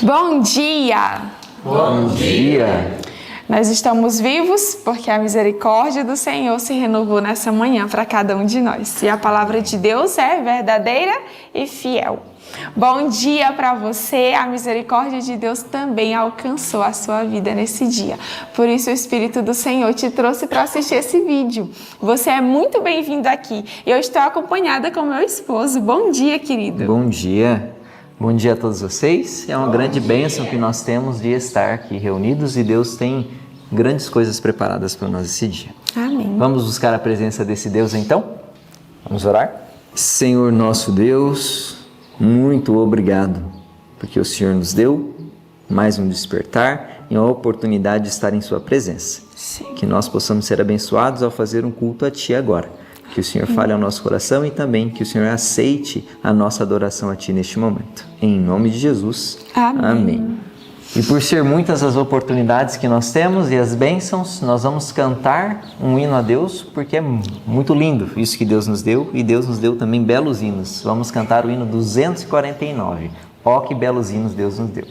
Bom dia! Bom dia! Nós estamos vivos porque a misericórdia do Senhor se renovou nessa manhã para cada um de nós. E a palavra de Deus é verdadeira e fiel. Bom dia para você, a misericórdia de Deus também alcançou a sua vida nesse dia. Por isso o Espírito do Senhor te trouxe para assistir esse vídeo. Você é muito bem-vindo aqui. Eu estou acompanhada com meu esposo. Bom dia, querido. Bom dia! Bom dia a todos vocês. É uma grande bênção que nós temos de estar aqui reunidos e Deus tem grandes coisas preparadas para nós esse dia. Amém. Vamos buscar a presença desse Deus então? Vamos orar? Senhor nosso Deus, muito obrigado, porque o Senhor nos deu mais um despertar e uma oportunidade de estar em sua presença. Sim. Que nós possamos ser abençoados ao fazer um culto a Ti agora. Que o Senhor fale ao nosso coração e também que o Senhor aceite a nossa adoração a Ti neste momento. Em nome de Jesus. Amém. Amém. E por ser muitas as oportunidades que nós temos e as bênçãos, nós vamos cantar um hino a Deus, porque é muito lindo isso que Deus nos deu, e Deus nos deu também belos hinos. Vamos cantar o hino 249. Ó, que belos hinos Deus nos deu.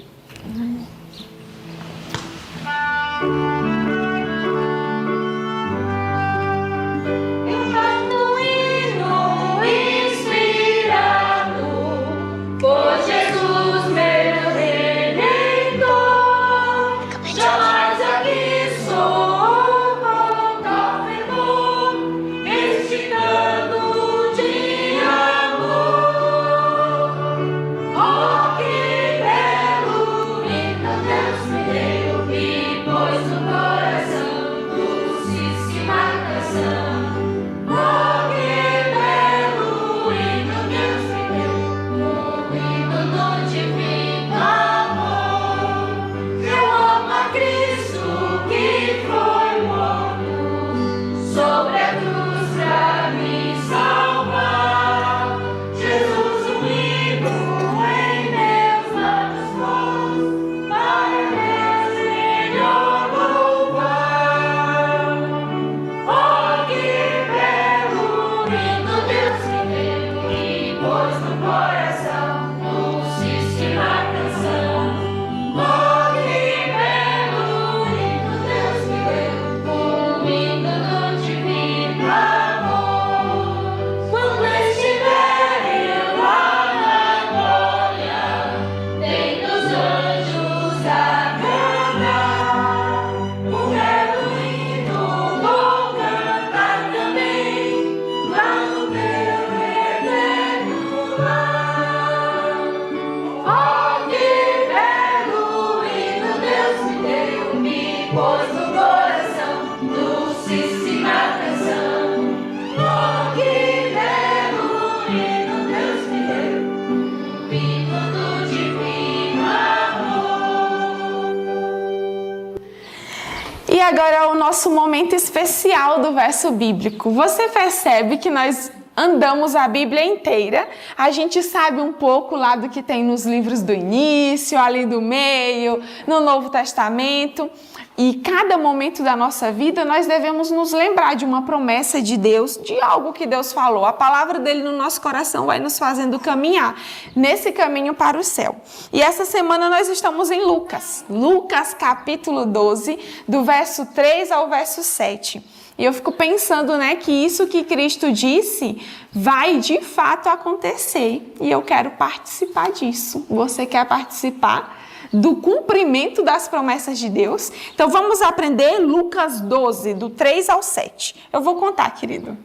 E agora é o nosso momento especial do verso bíblico. Você percebe que nós andamos a Bíblia inteira, a gente sabe um pouco lá do que tem nos livros do início, ali do meio, no Novo Testamento. E cada momento da nossa vida nós devemos nos lembrar de uma promessa de Deus, de algo que Deus falou. A palavra dele no nosso coração vai nos fazendo caminhar nesse caminho para o céu. E essa semana nós estamos em Lucas capítulo 12, do verso 3 ao verso 7. E eu fico pensando, que isso que Cristo disse vai de fato acontecer. E eu quero participar disso. Você quer participar do cumprimento das promessas de Deus? Então vamos aprender Lucas 12, do 3 ao 7. Eu vou contar, querido.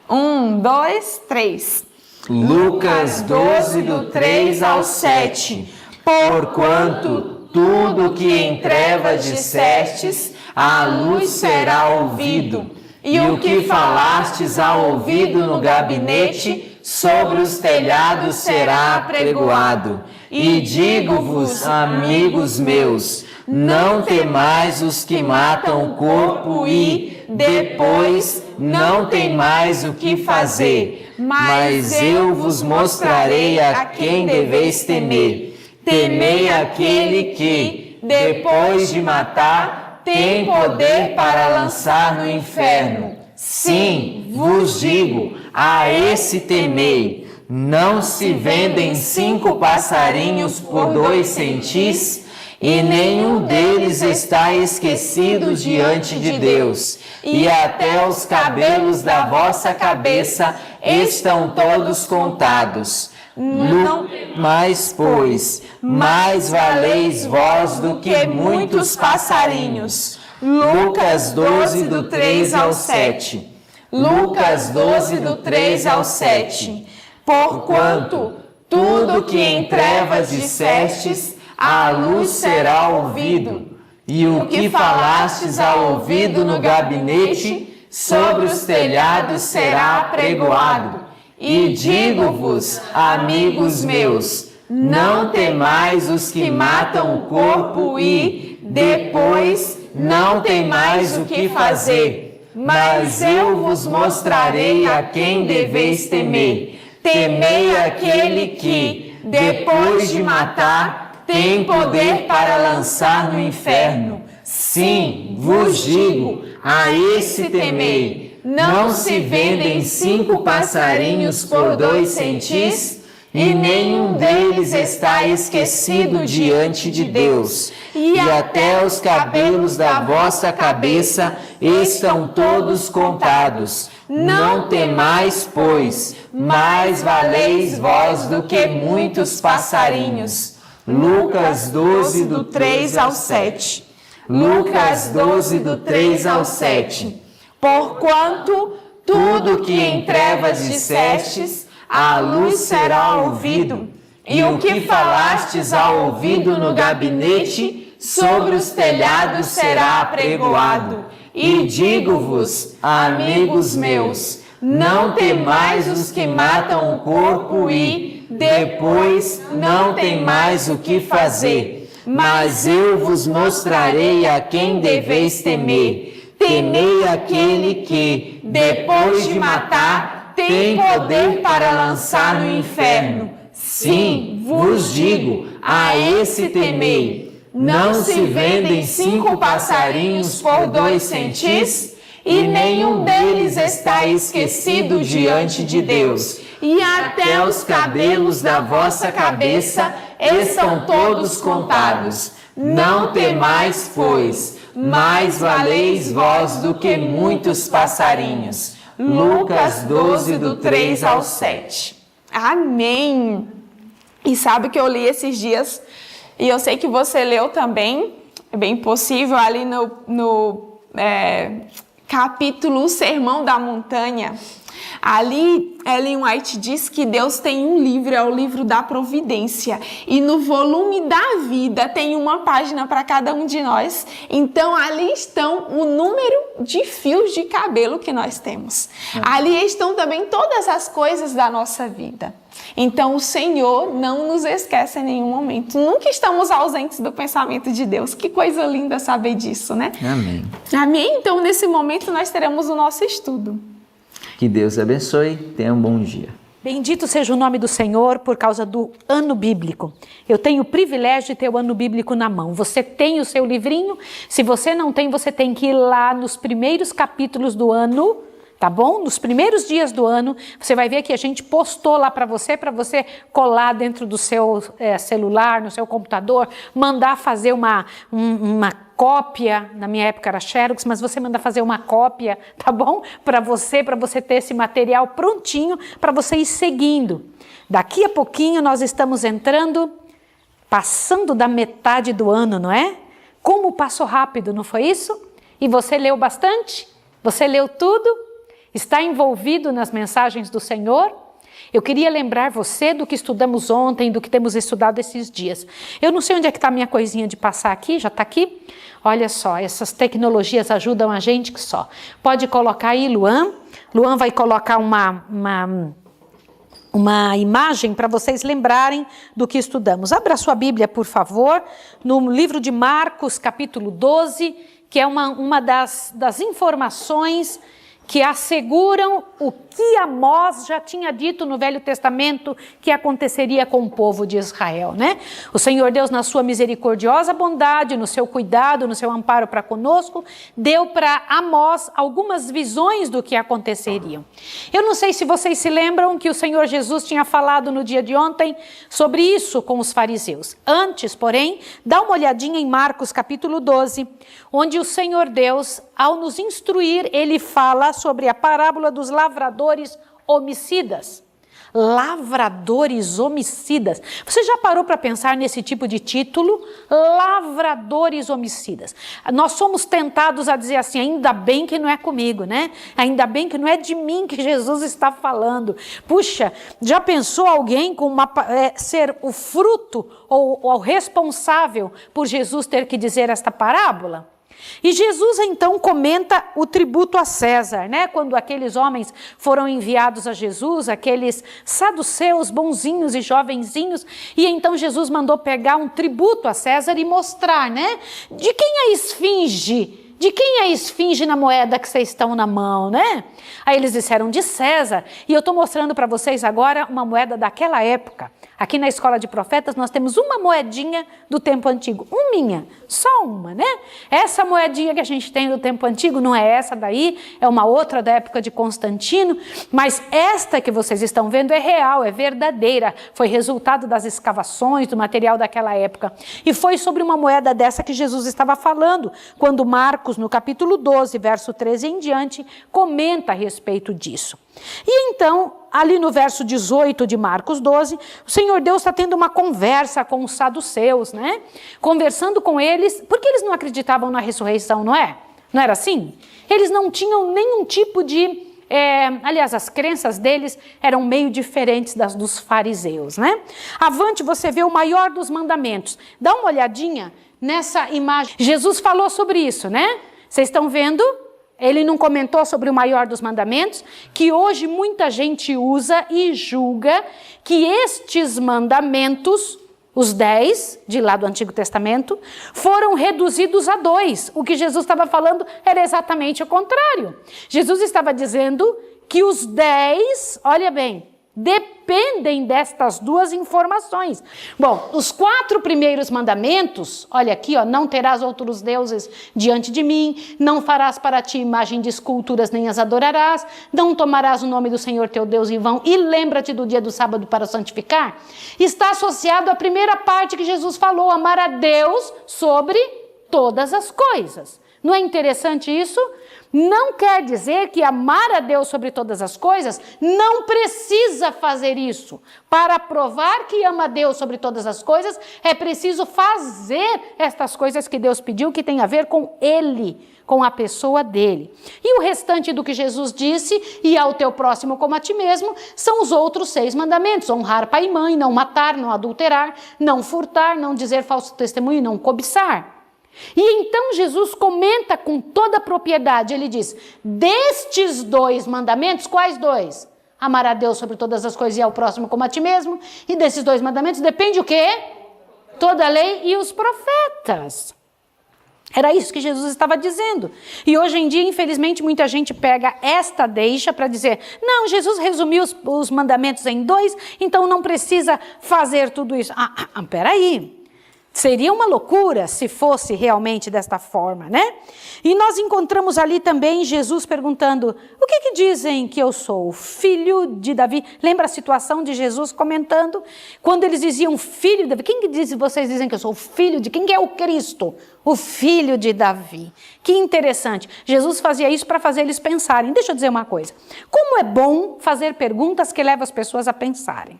1, 2, 3. Lucas 12, do 3 ao 7. Porquanto tudo que em trevas dissestes, à luz será ouvido, e o que falastes ao ouvido no gabinete, sobre os telhados será apregoado. E digo-vos, amigos meus, não temais os que matam o corpo e, depois, não tem mais o que fazer. Mas eu vos mostrarei a quem deveis temer. Temei aquele que, depois de matar, tem poder para lançar no inferno. Sim, vos digo, a esse temei. não se vendem 5 passarinhos por 2 centis, e nenhum deles está esquecido diante de Deus, e até os cabelos da vossa cabeça estão todos contados. Não mais, pois, mais valeis vós do que muitos passarinhos. Lucas 12, do 3 ao 7. Lucas 12, do 3 ao 7. Porquanto tudo que em trevas dissestes, à luz será ouvido, e o que falastes ao ouvido no gabinete, sobre os telhados será apregoado. E digo-vos, amigos meus, não temais os que matam o corpo e, depois, não temais o que fazer, mas eu vos mostrarei a quem deveis temer. Temei aquele que, depois de matar, tem poder para lançar no inferno. Sim, vos digo, a esse temei. Não se vendem 5 passarinhos por 2 centis, e nenhum deles está esquecido diante de Deus. E até os cabelos da vossa cabeça estão todos contados. Não temais, pois, mais valeis vós do que muitos passarinhos. Lucas 12, do 3 ao 7. Lucas 12, do 3 ao 7. Porquanto tudo que em trevas dissestes, à luz será ouvido, e o que falastes ao ouvido no gabinete, sobre os telhados será apregoado. E digo-vos, amigos meus, não temais os que matam o corpo e, depois, não temais o que fazer, mas eu vos mostrarei a quem deveis temer. Temei aquele que, depois de matar, tem poder para lançar no inferno. Sim, vos digo, a esse temei. Não se vendem 5 passarinhos por 2 centis, e nenhum deles está esquecido diante de Deus. E até os cabelos da vossa cabeça estão todos contados. Não temais, pois, mais valeis vós do que muitos passarinhos. Lucas 12, do 3 ao 7. Amém! E sabe que eu li esses dias, e eu sei que você leu também, é bem possível, ali no capítulo O Sermão da Montanha. Ali, Ellen White diz que Deus tem um livro, é o livro da providência. E no volume da vida tem uma página para cada um de nós. Então, ali estão o número de fios de cabelo que nós temos. Ali estão também todas as coisas da nossa vida. Então, o Senhor não nos esquece em nenhum momento. Nunca estamos ausentes do pensamento de Deus. Que coisa linda saber disso, né? Amém. Amém? Então, nesse momento, nós teremos o nosso estudo. Que Deus abençoe. Tenha um bom dia. Bendito seja o nome do Senhor por causa do ano bíblico. Eu tenho o privilégio de ter o ano bíblico na mão. Você tem o seu livrinho? Se você não tem, você tem que ir lá nos primeiros capítulos do ano, tá bom? Nos primeiros dias do ano, você vai ver que a gente postou lá para você colar dentro do seu celular, no seu computador, mandar fazer uma cópia, na minha época era Xerox, mas você manda fazer uma cópia, tá bom? Para você ter esse material prontinho para você ir seguindo. Daqui a pouquinho nós estamos passando da metade do ano, não é? Como passou rápido, não foi isso? E você leu bastante? Você leu tudo? Está envolvido nas mensagens do Senhor? Eu queria lembrar você do que estudamos ontem, do que temos estudado esses dias. Eu não sei onde é que está a minha coisinha de passar aqui, já está aqui? Olha só, essas tecnologias ajudam a gente que só. Pode colocar aí, Luan. Luan vai colocar uma imagem para vocês lembrarem do que estudamos. Abra sua Bíblia, por favor, no livro de Marcos, capítulo 12, que é uma das informações que asseguram o que Amós já tinha dito no Velho Testamento que aconteceria com o povo de Israel, né? O Senhor Deus, na sua misericordiosa bondade, no seu cuidado, no seu amparo para conosco, deu para Amós algumas visões do que aconteceria. Eu não sei se vocês se lembram que o Senhor Jesus tinha falado no dia de ontem sobre isso com os fariseus. Antes, porém, dá uma olhadinha em Marcos capítulo 12, onde o Senhor Deus, ao nos instruir, ele fala sobre a parábola dos lavradores homicidas. Lavradores homicidas. Você já parou para pensar nesse tipo de título? Lavradores homicidas. Nós somos tentados a dizer assim, ainda bem que não é comigo, né? Ainda bem que não é de mim que Jesus está falando. Puxa, já pensou alguém com ser o fruto ou o responsável por Jesus ter que dizer esta parábola? E Jesus então comenta o tributo a César, né? Quando aqueles homens foram enviados a Jesus, aqueles saduceus bonzinhos e jovenzinhos, e então Jesus mandou pegar um tributo a César e mostrar, né? De quem é a esfinge? De quem é a esfinge na moeda que vocês estão na mão, né? Aí eles disseram de César, e eu estou mostrando para vocês agora uma moeda daquela época. Aqui na Escola de Profetas nós temos uma moedinha do tempo antigo, só uma, né? Essa moedinha que a gente tem do tempo antigo não é essa daí, é uma outra da época de Constantino, mas esta que vocês estão vendo é real, é verdadeira, foi resultado das escavações, do material daquela época. E foi sobre uma moeda dessa que Jesus estava falando, quando Marcos, no capítulo 12, verso 13 em diante, comenta a respeito disso. E então, ali no verso 18 de Marcos 12, o Senhor Deus está tendo uma conversa com os saduceus, né? Conversando com eles, porque eles não acreditavam na ressurreição, não é? Não era assim? Eles não tinham nenhum tipo de... aliás, as crenças deles eram meio diferentes das dos fariseus, né? Avante, você vê o maior dos mandamentos. Dá uma olhadinha nessa imagem. Jesus falou sobre isso, né? Vocês estão vendo? Ele não comentou sobre o maior dos mandamentos, que hoje muita gente usa e julga que estes mandamentos, os 10 de lá do Antigo Testamento, foram reduzidos a 2. O que Jesus estava falando era exatamente o contrário. Jesus estava dizendo que os 10, olha bem, dependem destas duas informações. Bom, os 4 primeiros mandamentos, olha aqui, ó, não terás outros deuses diante de mim, não farás para ti imagem de esculturas nem as adorarás, não tomarás o nome do Senhor teu Deus em vão e lembra-te do dia do sábado para o santificar, está associado à primeira parte que Jesus falou, amar a Deus sobre todas as coisas. Não é interessante isso? Não quer dizer que amar a Deus sobre todas as coisas não precisa fazer isso. Para provar que ama a Deus sobre todas as coisas, é preciso fazer estas coisas que Deus pediu, que tem a ver com Ele, com a pessoa dele. E o restante do que Jesus disse, e ao teu próximo como a ti mesmo, são os outros 6 mandamentos. Honrar pai e mãe, não matar, não adulterar, não furtar, não dizer falso testemunho, não cobiçar. E então Jesus comenta com toda a propriedade, ele diz, destes 2 mandamentos, quais 2? Amar a Deus sobre todas as coisas e ao próximo como a ti mesmo. E desses 2 mandamentos depende o quê? Toda a lei e os profetas. Era isso que Jesus estava dizendo. E hoje em dia, infelizmente, muita gente pega esta deixa para dizer, não, Jesus resumiu os mandamentos em 2, então não precisa fazer tudo isso. Peraí. Seria uma loucura se fosse realmente desta forma, né? E nós encontramos ali também Jesus perguntando, o que dizem que eu sou? Filho de Davi? Lembra a situação de Jesus comentando? Quando eles diziam filho de Davi, quem que diz, vocês dizem que eu sou filho de quem que é o Cristo? O filho de Davi. Que interessante. Jesus fazia isso para fazer eles pensarem. Deixa eu dizer uma coisa. Como é bom fazer perguntas que levam as pessoas a pensarem,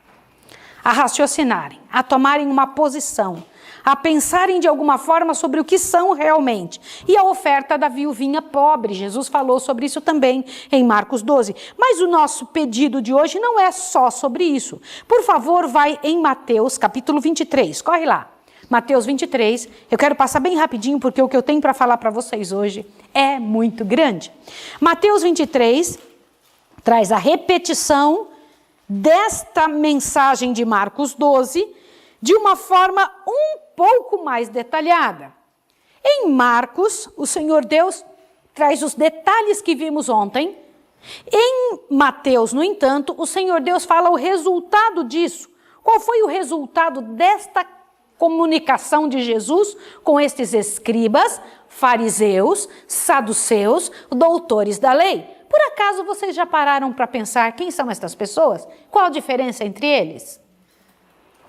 a raciocinarem, a tomarem uma posição, a pensarem de alguma forma sobre o que são realmente. E a oferta da viuvinha pobre, Jesus falou sobre isso também em Marcos 12. Mas o nosso pedido de hoje não é só sobre isso. Por favor, vai em Mateus capítulo 23, corre lá. Mateus 23, eu quero passar bem rapidinho porque o que eu tenho para falar para vocês hoje é muito grande. Mateus 23 traz a repetição desta mensagem de Marcos 12 de uma forma um pouco mais detalhada. Em Marcos, o Senhor Deus traz os detalhes que vimos ontem Em Mateus, no entanto, o Senhor Deus fala o resultado disso. Qual foi o resultado desta comunicação de Jesus com estes escribas, fariseus, saduceus, doutores da lei? Por acaso vocês já pararam para pensar quem são estas pessoas? Qual a diferença entre eles?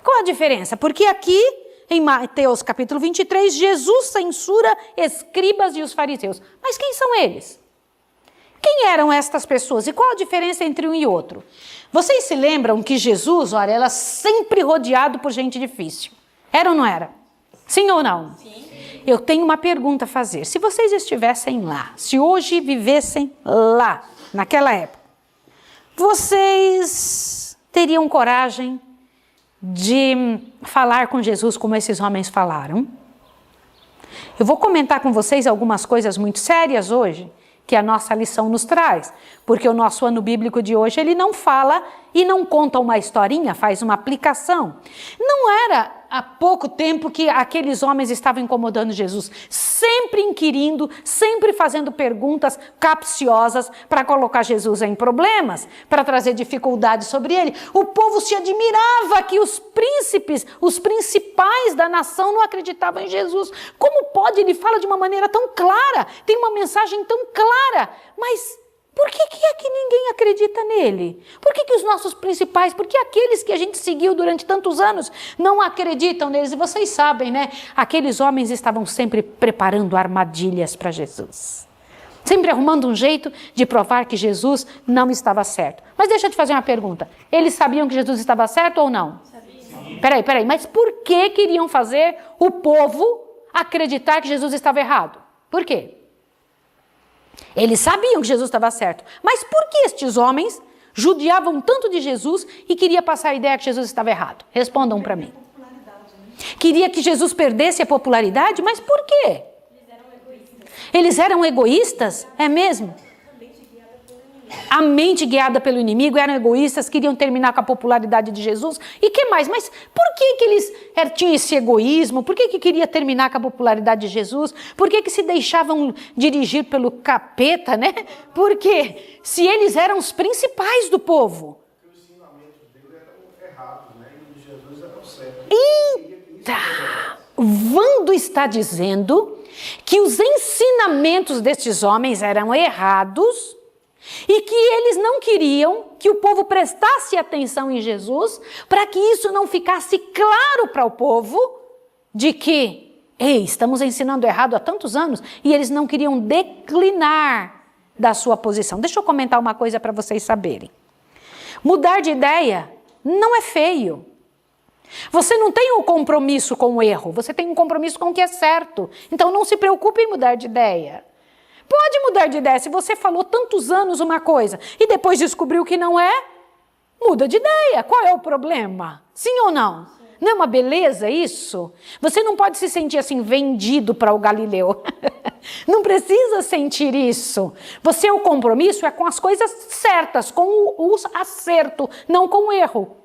Qual a diferença? Porque aqui, em Mateus capítulo 23, Jesus censura escribas e os fariseus. Mas quem são eles? Quem eram estas pessoas e qual a diferença entre um e outro? Vocês se lembram que Jesus, olha, era sempre rodeado por gente difícil. Era ou não era? Sim ou não? Sim. Eu tenho uma pergunta a fazer. Se vocês estivessem lá, se hoje vivessem lá, naquela época, vocês teriam coragem de falar com Jesus como esses homens falaram? Eu vou comentar com vocês algumas coisas muito sérias hoje, que a nossa lição nos traz, porque o nosso ano bíblico de hoje, ele não fala e não conta uma historinha, faz uma aplicação. Não era há pouco tempo que aqueles homens estavam incomodando Jesus, sempre inquirindo, sempre fazendo perguntas capciosas para colocar Jesus em problemas, para trazer dificuldades sobre ele. O povo se admirava que os príncipes, os principais da nação não acreditavam em Jesus. Como pode? Ele fala de uma maneira tão clara, tem uma mensagem tão clara, mas por que é que ninguém acredita nele? Por que os nossos principais, por que aqueles que a gente seguiu durante tantos anos não acreditam neles? E vocês sabem, né? Aqueles homens estavam sempre preparando armadilhas para Jesus. Sempre arrumando um jeito de provar que Jesus não estava certo. Mas deixa eu te fazer uma pergunta. Eles sabiam que Jesus estava certo ou não? Sabiam. Peraí, mas por que queriam fazer o povo acreditar que Jesus estava errado? Por quê? Eles sabiam que Jesus estava certo, mas por que estes homens judiavam tanto de Jesus e queriam passar a ideia que Jesus estava errado? Respondam para mim. Queria que Jesus perdesse a popularidade, mas por quê? Eles eram egoístas? É mesmo? A mente guiada pelo inimigo, eram egoístas, queriam terminar com a popularidade de Jesus. E que mais? Mas por que eles tinham esse egoísmo? Por que queria terminar com a popularidade de Jesus? Por que se deixavam dirigir pelo capeta, né? Porque se eles eram os principais do povo. Os ensinamentos dele eram errados, né? E de Jesus eram certos. Eita! Wando está dizendo que os ensinamentos destes homens eram errados e que eles não queriam que o povo prestasse atenção em Jesus para que isso não ficasse claro para o povo de que, ei, estamos ensinando errado há tantos anos, e eles não queriam declinar da sua posição. Deixa eu comentar uma coisa para vocês saberem. Mudar de ideia não é feio. Você não tem um compromisso com o erro, você tem um compromisso com o que é certo. Então não se preocupe em mudar de ideia. Pode mudar de ideia. Se você falou tantos anos uma coisa e depois descobriu que não é, muda de ideia. Qual é o problema? Sim ou não? Sim. Não é uma beleza isso? Você não pode se sentir assim vendido para o Galileu. Não precisa sentir isso. O compromisso é com as coisas certas, com o acerto, não com o erro.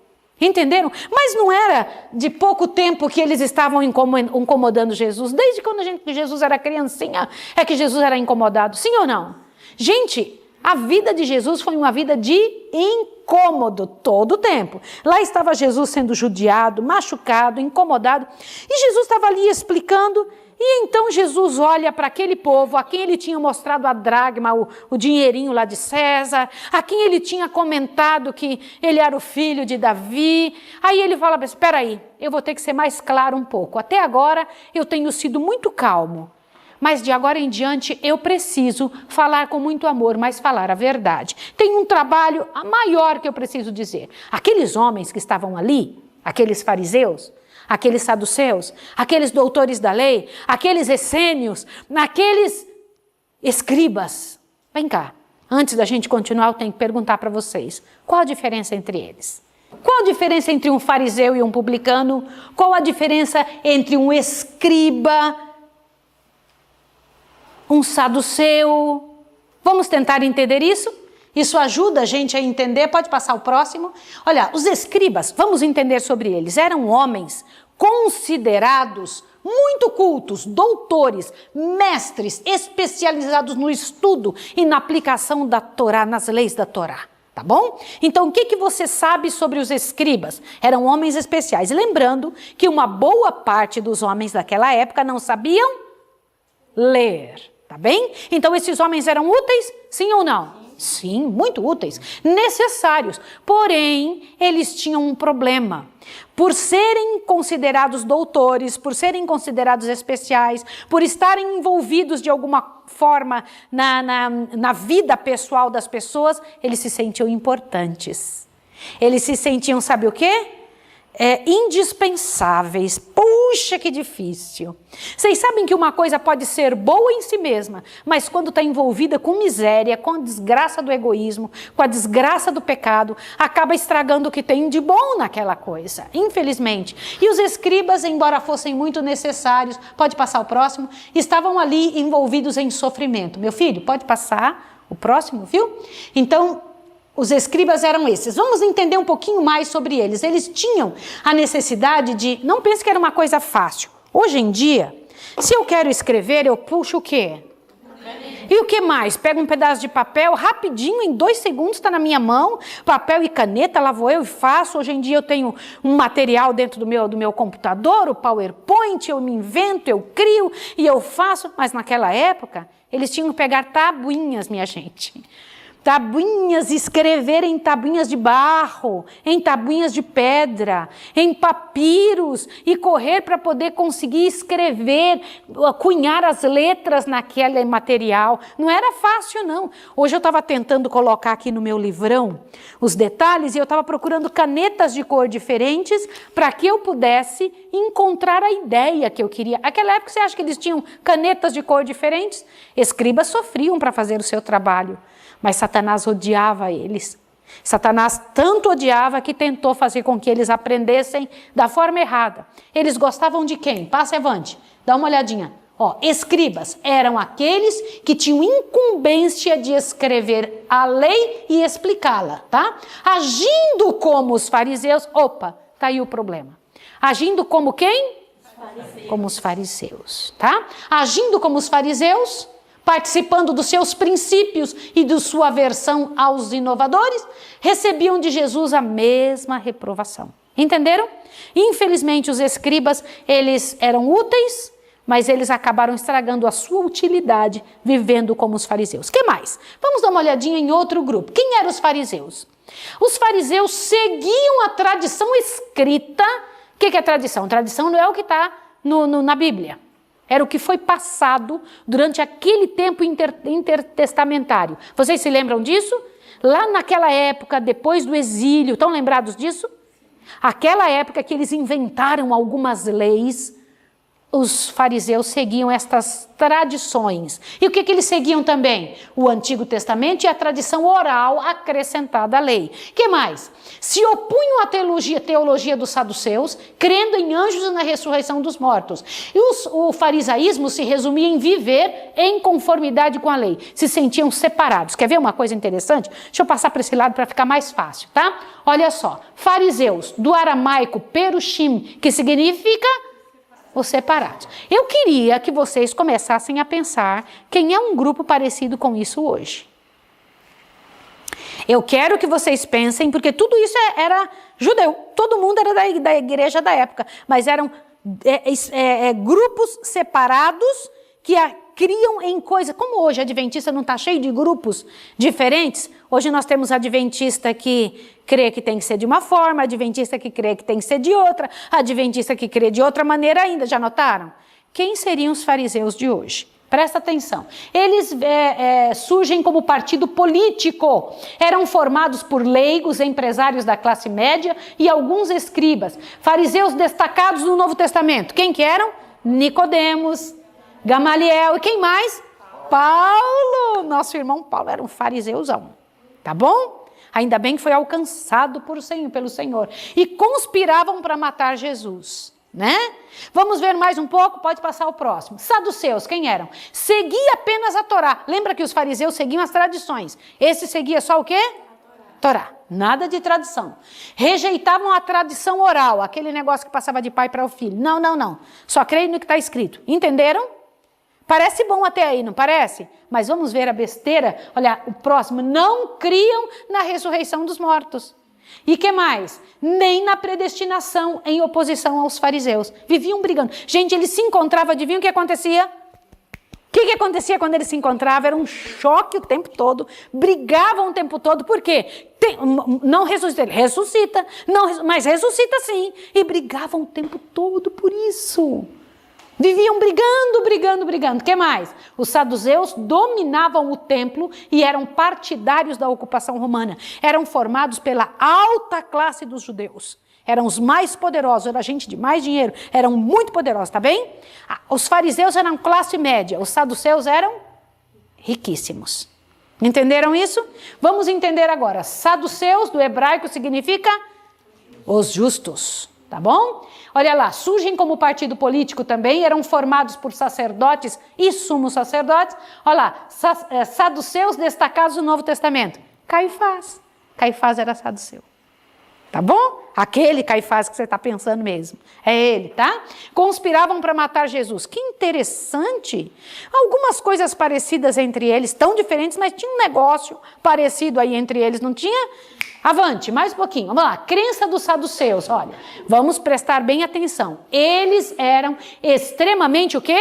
Entenderam? Mas não era de pouco tempo que eles estavam incomodando Jesus. Desde quando Jesus era criancinha, é que Jesus era incomodado. Sim ou não? Gente, a vida de Jesus foi uma vida de incômodo todo o tempo. Lá estava Jesus sendo judiado, machucado, incomodado. E Jesus estava ali explicando. E então Jesus olha para aquele povo a quem ele tinha mostrado a dracma, o dinheirinho lá de César, a quem ele tinha comentado que ele era o filho de Davi. Aí ele fala, espera aí, eu vou ter que ser mais claro um pouco. Até agora eu tenho sido muito calmo, mas de agora em diante eu preciso falar com muito amor, mas falar a verdade. Tem um trabalho maior que eu preciso dizer. Aqueles homens que estavam ali, aqueles fariseus, aqueles saduceus, aqueles doutores da lei, aqueles essênios, aqueles escribas. Vem cá, antes da gente continuar, eu tenho que perguntar para vocês, qual a diferença entre eles? Qual a diferença entre um fariseu e um publicano? Qual a diferença entre um escriba, um saduceu? Vamos tentar entender isso? Isso ajuda a gente a entender, pode passar o próximo. Olha, os escribas, vamos entender sobre eles, eram homens considerados muito cultos, doutores, mestres, especializados no estudo e na aplicação da Torá, nas leis da Torá. Tá bom? Então, o que você sabe sobre os escribas? Eram homens especiais. Lembrando que uma boa parte dos homens daquela época não sabiam ler. Tá bem? Então, esses homens eram úteis? Sim ou não? Sim, muito úteis. Necessários. Porém, eles tinham um problema. Por serem considerados doutores, por serem considerados especiais, por estarem envolvidos de alguma forma na vida pessoal das pessoas, eles se sentiam importantes. Eles se sentiam, sabe o quê? Indispensáveis. Puxa, que difícil. Vocês sabem que uma coisa pode ser boa em si mesma, mas quando está envolvida com miséria, com a desgraça do egoísmo, com a desgraça do pecado, acaba estragando o que tem de bom naquela coisa, infelizmente. E os escribas, embora fossem muito necessários, pode passar o próximo, estavam ali envolvidos em sofrimento. Meu filho, pode passar o próximo, viu? Então, os escribas eram esses. Vamos entender um pouquinho mais sobre eles. Eles tinham a necessidade de... Não pense que era uma coisa fácil. Hoje em dia, se eu quero escrever, eu puxo o quê? E o que mais? Pego um pedaço de papel, rapidinho, em 2 segundos está na minha mão, papel e caneta, lá vou eu e faço. Hoje em dia eu tenho um material dentro do meu computador, o PowerPoint, eu me invento, eu crio e eu faço. Mas naquela época, eles tinham que pegar tabuinhas, minha gente. Tabuinhas, escrever em tabuinhas de barro, em tabuinhas de pedra, em papiros e correr para poder conseguir escrever, cunhar as letras naquele material. Não era fácil, não. Hoje eu estava tentando colocar aqui no meu livrão os detalhes e eu estava procurando canetas de cor diferentes para que eu pudesse encontrar a ideia que eu queria. Naquela época, você acha que eles tinham canetas de cor diferentes? Escribas sofriam para fazer o seu trabalho. Mas Satanás odiava eles. Satanás tanto odiava que tentou fazer com que eles aprendessem da forma errada. Eles gostavam de quem? Passa avante, dá uma olhadinha. Escribas eram aqueles que tinham incumbência de escrever a lei e explicá-la, tá? Agindo como os fariseus, tá aí o problema. Agindo como quem? Como os fariseus, tá? Agindo como os fariseus, participando dos seus princípios e de sua aversão aos inovadores, recebiam de Jesus a mesma reprovação. Entenderam? Infelizmente, os escribas, eles eram úteis, mas eles acabaram estragando a sua utilidade, vivendo como os fariseus. O que mais? Vamos dar uma olhadinha em outro grupo. Quem eram os fariseus? Os fariseus seguiam a tradição escrita. O que é tradição? Tradição não é o que está na Bíblia. Era o que foi passado durante aquele tempo intertestamentário. Vocês se lembram disso? Lá naquela época, depois do exílio, estão lembrados disso? Aquela época que eles inventaram algumas leis, os fariseus seguiam estas tradições. E o que eles seguiam também? O Antigo Testamento e a tradição oral acrescentada à lei. O que mais? Se opunham à teologia dos saduceus, crendo em anjos e na ressurreição dos mortos. E o farisaísmo se resumia em viver em conformidade com a lei. Se sentiam separados. Quer ver uma coisa interessante? Deixa eu passar para esse lado para ficar mais fácil, tá? Olha só. Fariseus, do aramaico perushim, que significa os separados. Eu queria que vocês começassem a pensar quem é um grupo parecido com isso hoje. Eu quero que vocês pensem, porque tudo isso era judeu, todo mundo era da igreja da época, mas eram grupos separados que criam em coisas, como hoje a adventista não está cheio de grupos diferentes, hoje nós temos adventista que crê que tem que ser de uma forma, adventista que crê que tem que ser de outra, adventista que crê de outra maneira ainda, já notaram? Quem seriam os fariseus de hoje? Presta atenção, eles surgem como partido político, eram formados por leigos, empresários da classe média e alguns escribas, fariseus destacados no Novo Testamento. Quem que eram? Nicodemos, Gamaliel e quem mais? Paulo, nosso irmão Paulo era um fariseuzão, tá bom? Ainda bem que foi alcançado pelo Senhor e conspiravam para matar Jesus. Né? Vamos ver mais um pouco, pode passar o próximo. Saduceus, quem eram? Seguia apenas a Torá. Lembra que os fariseus seguiam as tradições. Esse seguia só o quê? Torá. Nada de tradição. Rejeitavam a tradição oral, aquele negócio que passava de pai para o filho. Não, não, não. Só creio no que está escrito. Entenderam? Parece bom até aí, não parece? Mas vamos ver a besteira. Olha, o próximo. Não criam na ressurreição dos mortos. E que mais? Nem na predestinação, em oposição aos fariseus. Viviam brigando. Gente, eles se encontravam, adivinham o que acontecia? O que acontecia quando eles se encontravam? Era um choque o tempo todo, brigavam o tempo todo, por quê? Não ressuscita, ele ressuscita, não, mas ressuscita sim, e brigavam o tempo todo por isso. Viviam brigando. O que mais? Os saduceus dominavam o templo e eram partidários da ocupação romana. Eram formados pela alta classe dos judeus. Eram os mais poderosos, era gente de mais dinheiro, eram muito poderosos, tá bem? Os fariseus eram classe média, os saduceus eram riquíssimos. Entenderam isso? Vamos entender agora. Saduceus, do hebraico, significa os justos, tá bom? Olha lá, surgem como partido político também, eram formados por sacerdotes e sumos sacerdotes. Olha lá, saduceus destacados no Novo Testamento. Caifás era saduceu. Tá bom? Aquele Caifás que você está pensando mesmo. É ele, tá? Conspiravam para matar Jesus. Que interessante. Algumas coisas parecidas entre eles, tão diferentes, mas tinha um negócio parecido aí entre eles, não tinha? Avante, mais um pouquinho. Vamos lá. Crença dos saduceus. Olha, vamos prestar bem atenção. Eles eram extremamente o quê?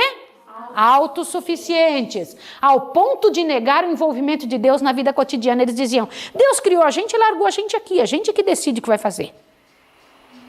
Autossuficientes, ao ponto de negar o envolvimento de Deus na vida cotidiana. Eles diziam, Deus criou a gente e largou a gente que decide o que vai fazer.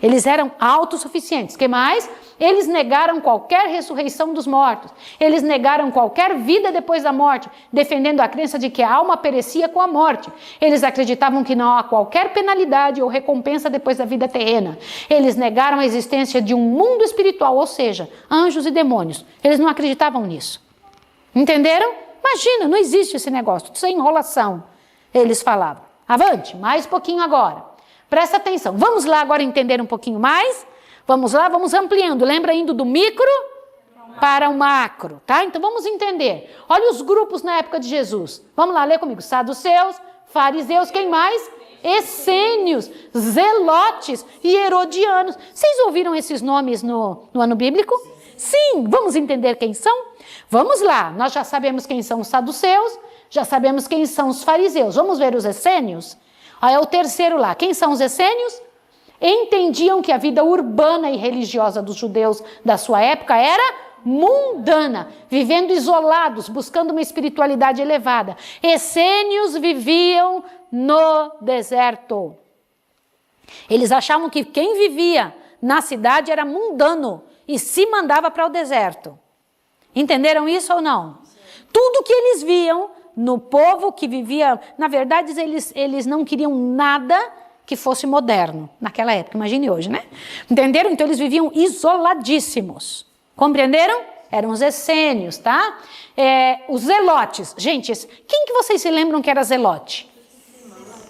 Eles eram autossuficientes. O que mais? Eles negaram qualquer ressurreição dos mortos. Eles negaram qualquer vida depois da morte, defendendo a crença de que a alma perecia com a morte. Eles acreditavam que não há qualquer penalidade ou recompensa depois da vida terrena. Eles negaram a existência de um mundo espiritual, ou seja, anjos e demônios. Eles não acreditavam nisso. Entenderam? Imagina, não existe esse negócio, tudo isso é enrolação. Eles falavam. Avante, mais um pouquinho agora. Presta atenção. Vamos lá agora entender um pouquinho mais? Vamos lá, vamos ampliando. Lembra indo do micro para o macro, tá? Então vamos entender. Olha os grupos na época de Jesus. Vamos lá, lê comigo. Saduceus, fariseus, quem mais? Essênios, zelotes e herodianos. Vocês ouviram esses nomes no ano bíblico? Sim, vamos entender quem são? Vamos lá, nós já sabemos quem são os saduceus, já sabemos quem são os fariseus. Vamos ver os essênios? É o terceiro lá. Quem são os essênios? Entendiam que a vida urbana e religiosa dos judeus da sua época era mundana, vivendo isolados, buscando uma espiritualidade elevada. Essênios viviam no deserto. Eles achavam que quem vivia na cidade era mundano e se mandava para o deserto. Entenderam isso ou não? Tudo que eles viam no povo que vivia, na verdade eles não queriam nada que fosse moderno naquela época, imagine hoje, né? Entenderam? Então eles viviam isoladíssimos, compreenderam? Eram os essênios, tá? Os zelotes, gente, quem que vocês se lembram que era zelote?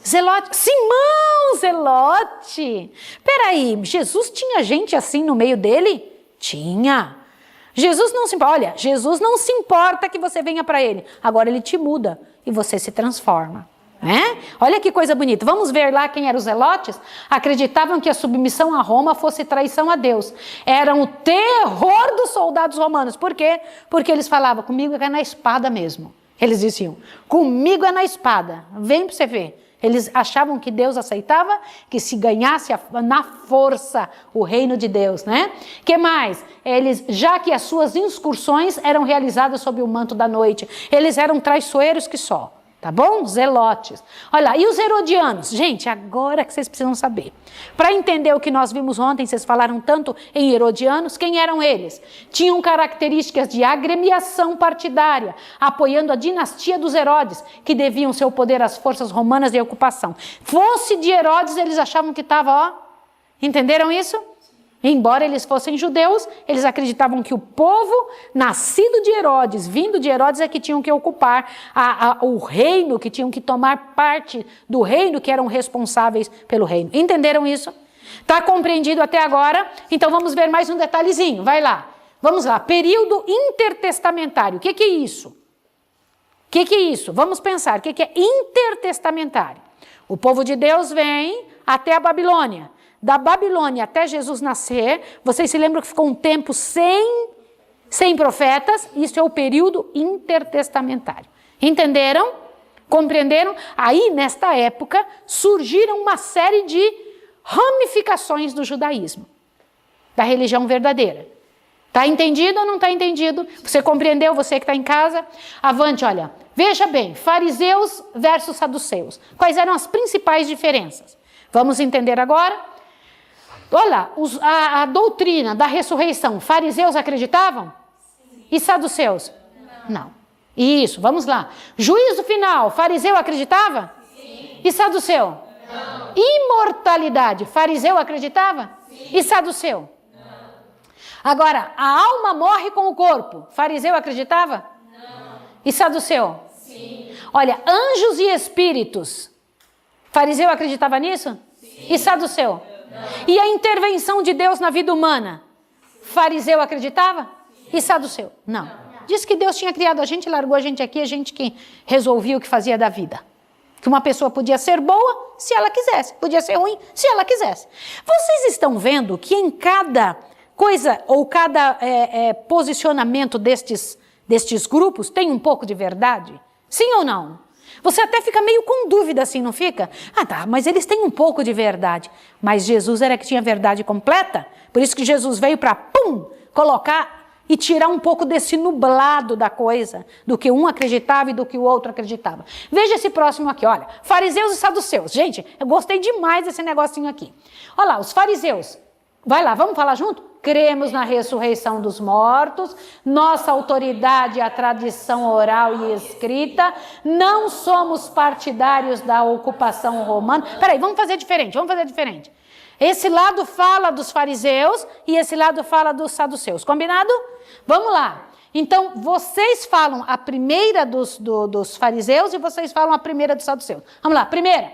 Zelote, Simão Zelote. Peraí, Jesus tinha gente assim no meio dele? Tinha. Jesus não se importa que você venha para ele. Agora ele te muda e você se transforma. Né? Olha que coisa bonita. Vamos ver lá quem eram os zelotes? Acreditavam que a submissão a Roma fosse traição a Deus. Eram o terror dos soldados romanos. Por quê? Porque eles falavam, comigo é na espada mesmo. Eles diziam, comigo é na espada. Vem para você ver. Eles achavam que Deus aceitava que se ganhasse na força o reino de Deus, né? Que mais? Já que as suas excursões eram realizadas sob o manto da noite, eles eram traiçoeiros que só. Tá bom? Zelotes. Olha lá, e os herodianos? Gente, agora que vocês precisam saber. Para entender o que nós vimos ontem, vocês falaram tanto em herodianos, quem eram eles? Tinham características de agremiação partidária, apoiando a dinastia dos Herodes, que deviam seu poder às forças romanas de ocupação. Fosse de Herodes, eles achavam que estava, ó. Entenderam isso? Embora eles fossem judeus, eles acreditavam que o povo nascido de Herodes, vindo de Herodes, é que tinham que ocupar o reino, que tinham que tomar parte do reino, que eram responsáveis pelo reino. Entenderam isso? Está compreendido até agora? Então vamos ver mais um detalhezinho, vai lá. Vamos lá, período intertestamentário, o que é isso? que é isso? Vamos pensar, o que é intertestamentário? O povo de Deus vem até a Babilônia. Da Babilônia até Jesus nascer, vocês se lembram que ficou um tempo sem profetas? Isso é o período intertestamentário. Entenderam? Compreenderam? Aí, nesta época, surgiram uma série de ramificações do judaísmo, da religião verdadeira. Está entendido ou não está entendido? Você compreendeu, você que está em casa? Avante, olha, veja bem, fariseus versus saduceus. Quais eram as principais diferenças? Vamos entender agora? Olha, a doutrina da ressurreição, fariseus acreditavam? E saduceus? Não. Isso, vamos lá. Juízo final, fariseu acreditava? Sim. E saduceu? Não. Imortalidade, fariseu acreditava? Sim. E saduceu? Agora, a alma morre com o corpo. Fariseu acreditava? Não. E saduceu? Sim. Olha, anjos e espíritos. Fariseu acreditava nisso? Sim. E saduceu? Não. E a intervenção de Deus na vida humana? Fariseu acreditava? Sim. E saduceu? Não. Disse que Deus tinha criado a gente, largou a gente aqui, a gente que resolvia o que fazia da vida. Que uma pessoa podia ser boa se ela quisesse, podia ser ruim se ela quisesse. Vocês estão vendo que em cada coisa ou cada posicionamento destes grupos tem um pouco de verdade? Sim ou não? Você até fica meio com dúvida assim, não fica? Ah tá, mas eles têm um pouco de verdade. Mas Jesus era que tinha verdade completa. Por isso que Jesus veio para, colocar e tirar um pouco desse nublado da coisa, do que um acreditava e do que o outro acreditava. Veja esse próximo aqui, olha, fariseus e saduceus. Gente, eu gostei demais desse negocinho aqui. Olha lá, os fariseus. Vai lá, vamos falar junto? Cremos na ressurreição dos mortos, nossa autoridade é a tradição oral e escrita, não somos partidários da ocupação romana. Peraí, vamos fazer diferente. Esse lado fala dos fariseus e esse lado fala dos saduceus. Combinado? Vamos lá. Então, vocês falam a primeira dos fariseus e vocês falam a primeira dos saduceus. Vamos lá. Primeira.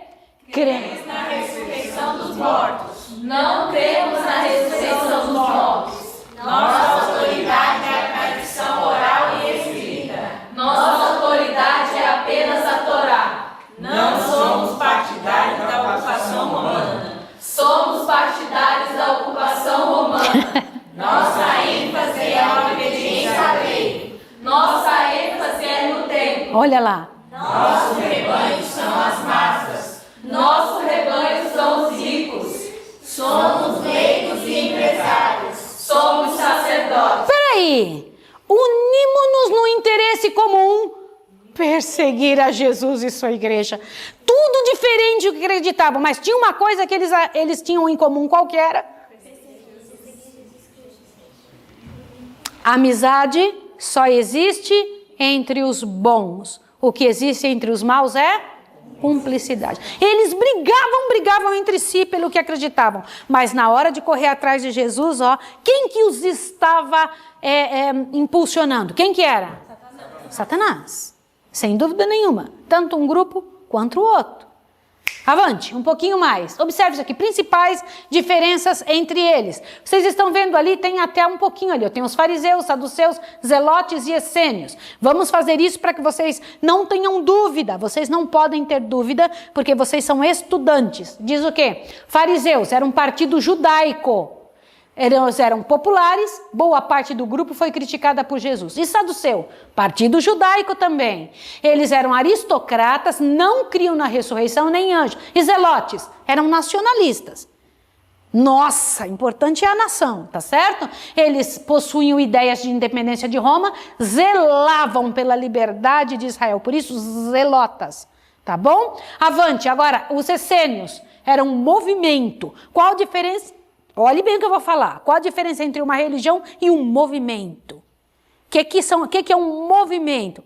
Cremos na ressurreição dos mortos. Não cremos na ressurreição dos mortos. Nossa autoridade é a tradição oral e escrita. Nossa autoridade é apenas a Torá. Não somos partidários da ocupação romana. Somos partidários da ocupação romana. Nossa ênfase é a obediência à lei. Nossa ênfase é no tempo. Olha lá. Nossos rebanhos são as massas. Nossos rebanhos são os ricos. Somos leigos e empresários. Somos sacerdotes. Peraí. Unimos-nos no interesse comum. Perseguir a Jesus e sua igreja. Tudo diferente do que acreditavam, mas tinha uma coisa que eles tinham em comum, qual que era? A amizade só existe entre os bons. O que existe entre os maus é cumplicidade. Eles brigavam entre si pelo que acreditavam, mas na hora de correr atrás de Jesus, quem que os estava impulsionando? Quem que era? Satanás. Sem dúvida nenhuma, tanto um grupo quanto o outro. Avante, um pouquinho mais. Observe isso aqui, principais diferenças entre eles. Vocês estão vendo ali, tem até um pouquinho ali. Eu tenho os fariseus, saduceus, zelotes e essênios. Vamos fazer isso para que vocês não tenham dúvida. Vocês não podem ter dúvida, porque vocês são estudantes. Diz o quê? Fariseus era um partido judaico. Eles eram populares, boa parte do grupo foi criticada por Jesus. E saduceu, partido judaico também. Eles eram aristocratas, não criam na ressurreição nem anjo. E zelotes, eram nacionalistas. Nossa, importante é a nação, tá certo? Eles possuíam ideias de independência de Roma, zelavam pela liberdade de Israel, por isso zelotas, tá bom? Avante, agora, os essênios eram um movimento. Qual a diferença? Olhe bem o que eu vou falar. Qual a diferença entre uma religião e um movimento? O que é um movimento?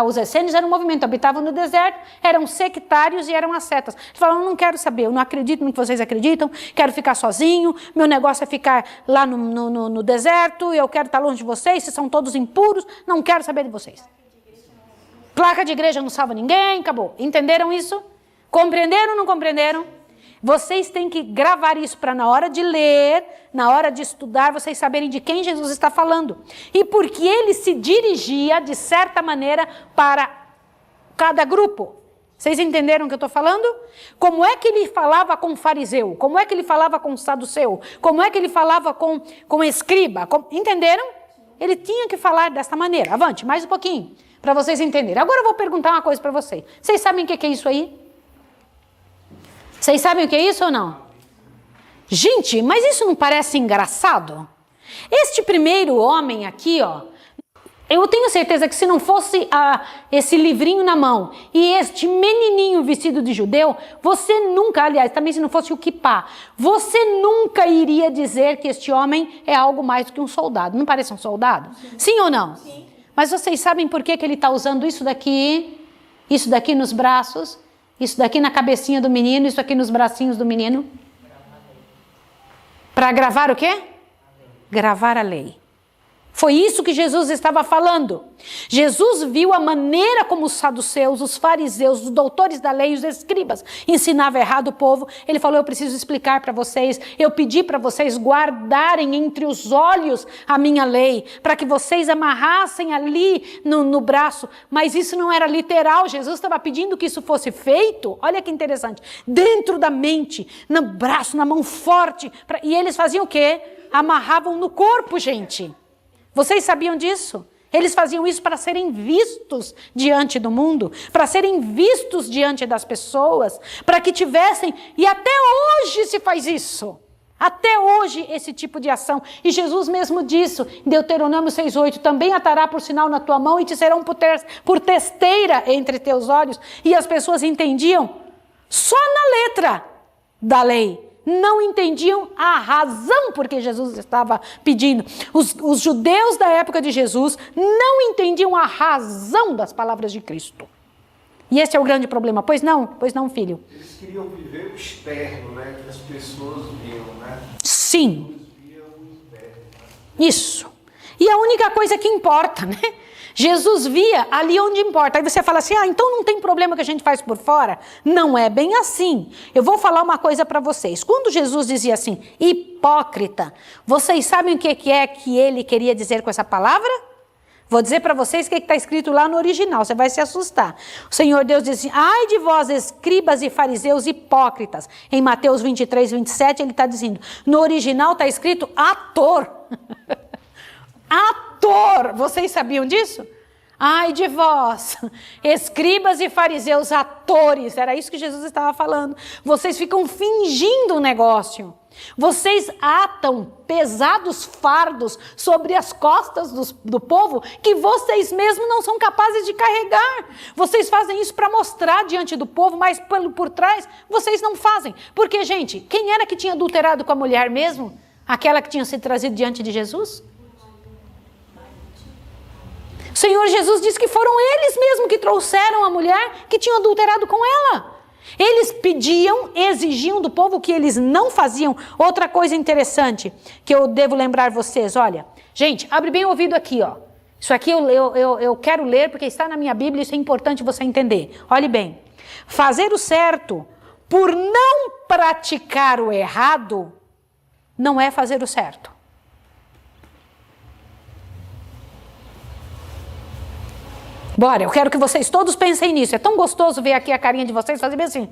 Os essênios eram um movimento, habitavam no deserto, eram sectários e eram ascetas. Eles falavam, não quero saber, eu não acredito no que vocês acreditam, quero ficar sozinho, meu negócio é ficar lá no deserto, eu quero estar longe de vocês, vocês são todos impuros, não quero saber de vocês. Placa de igreja não salva ninguém, acabou. Entenderam isso? Compreenderam ou não compreenderam? Vocês têm que gravar isso para na hora de ler, na hora de estudar, vocês saberem de quem Jesus está falando. E porque ele se dirigia, de certa maneira, para cada grupo. Vocês entenderam o que eu estou falando? Como é que ele falava com o fariseu? Como é que ele falava com o saduceu? Como é que ele falava com o escriba? Entenderam? Ele tinha que falar desta maneira. Avante, mais um pouquinho, para vocês entenderem. Agora eu vou perguntar uma coisa para vocês. Vocês sabem o que é isso aí? Vocês sabem o que é isso ou não? Gente, mas isso não parece engraçado? Este primeiro homem aqui, ó, eu tenho certeza que se não fosse esse livrinho na mão e este menininho vestido de judeu, você nunca, aliás, também se não fosse o quipá, você nunca iria dizer que este homem é algo mais do que um soldado. Não parece um soldado? Sim ou não? Sim. Mas vocês sabem por que ele está usando isso daqui nos braços, isso daqui na cabecinha do menino, isso aqui nos bracinhos do menino? Para gravar o quê? Gravar a lei. Foi isso que Jesus estava falando. Jesus viu a maneira como os saduceus, os fariseus, os doutores da lei, os escribas ensinavam errado o povo. Ele falou, eu preciso explicar para vocês, eu pedi para vocês guardarem entre os olhos a minha lei, para que vocês amarrassem ali no braço. Mas isso não era literal, Jesus estava pedindo que isso fosse feito, olha que interessante, dentro da mente, no braço, na mão forte. E eles faziam o quê? Amarravam no corpo, gente. Vocês sabiam disso? Eles faziam isso para serem vistos diante do mundo, para serem vistos diante das pessoas, para que tivessem, e até hoje se faz isso. Até hoje esse tipo de ação. E Jesus mesmo disse, em Deuteronômio 6,8, também atará por sinal na tua mão e te serão por testeira entre teus olhos. E as pessoas entendiam só na letra da lei. Não entendiam a razão por que Jesus estava pedindo. Os judeus da época de Jesus não entendiam a razão das palavras de Cristo. E esse é o grande problema. Pois não, filho? Eles queriam viver o externo, né? Que as pessoas viam, né? Sim. Isso. E a única coisa que importa, né? Jesus via ali onde importa. Aí você fala assim, então não tem problema que a gente faz por fora? Não é bem assim. Eu vou falar uma coisa para vocês. Quando Jesus dizia assim, hipócrita, vocês sabem o que é que ele queria dizer com essa palavra? Vou dizer para vocês o que está escrito lá no original, você vai se assustar. O Senhor Deus diz assim, ai de vós escribas e fariseus hipócritas. Em Mateus 23, 27 ele está dizendo, no original está escrito ator. Ator, vocês sabiam disso? Ai de vós, escribas e fariseus atores, era isso que Jesus estava falando. Vocês ficam fingindo um negócio. Vocês atam pesados fardos sobre as costas do povo que vocês mesmos não são capazes de carregar. Vocês fazem isso para mostrar diante do povo, mas por trás vocês não fazem. Porque, gente, quem era que tinha adulterado com a mulher mesmo? Aquela que tinha sido trazida diante de Jesus? O Senhor Jesus disse que foram eles mesmos que trouxeram a mulher que tinham adulterado com ela. Eles pediam, exigiam do povo que eles não faziam. Outra coisa interessante que eu devo lembrar vocês, olha. Gente, abre bem o ouvido aqui, ó. Isso aqui eu quero ler porque está na minha Bíblia, isso é importante você entender. Olhe bem. Fazer o certo por não praticar o errado não é fazer o certo. Bora, eu quero que vocês todos pensem nisso. É tão gostoso ver aqui a carinha de vocês fazer bem assim.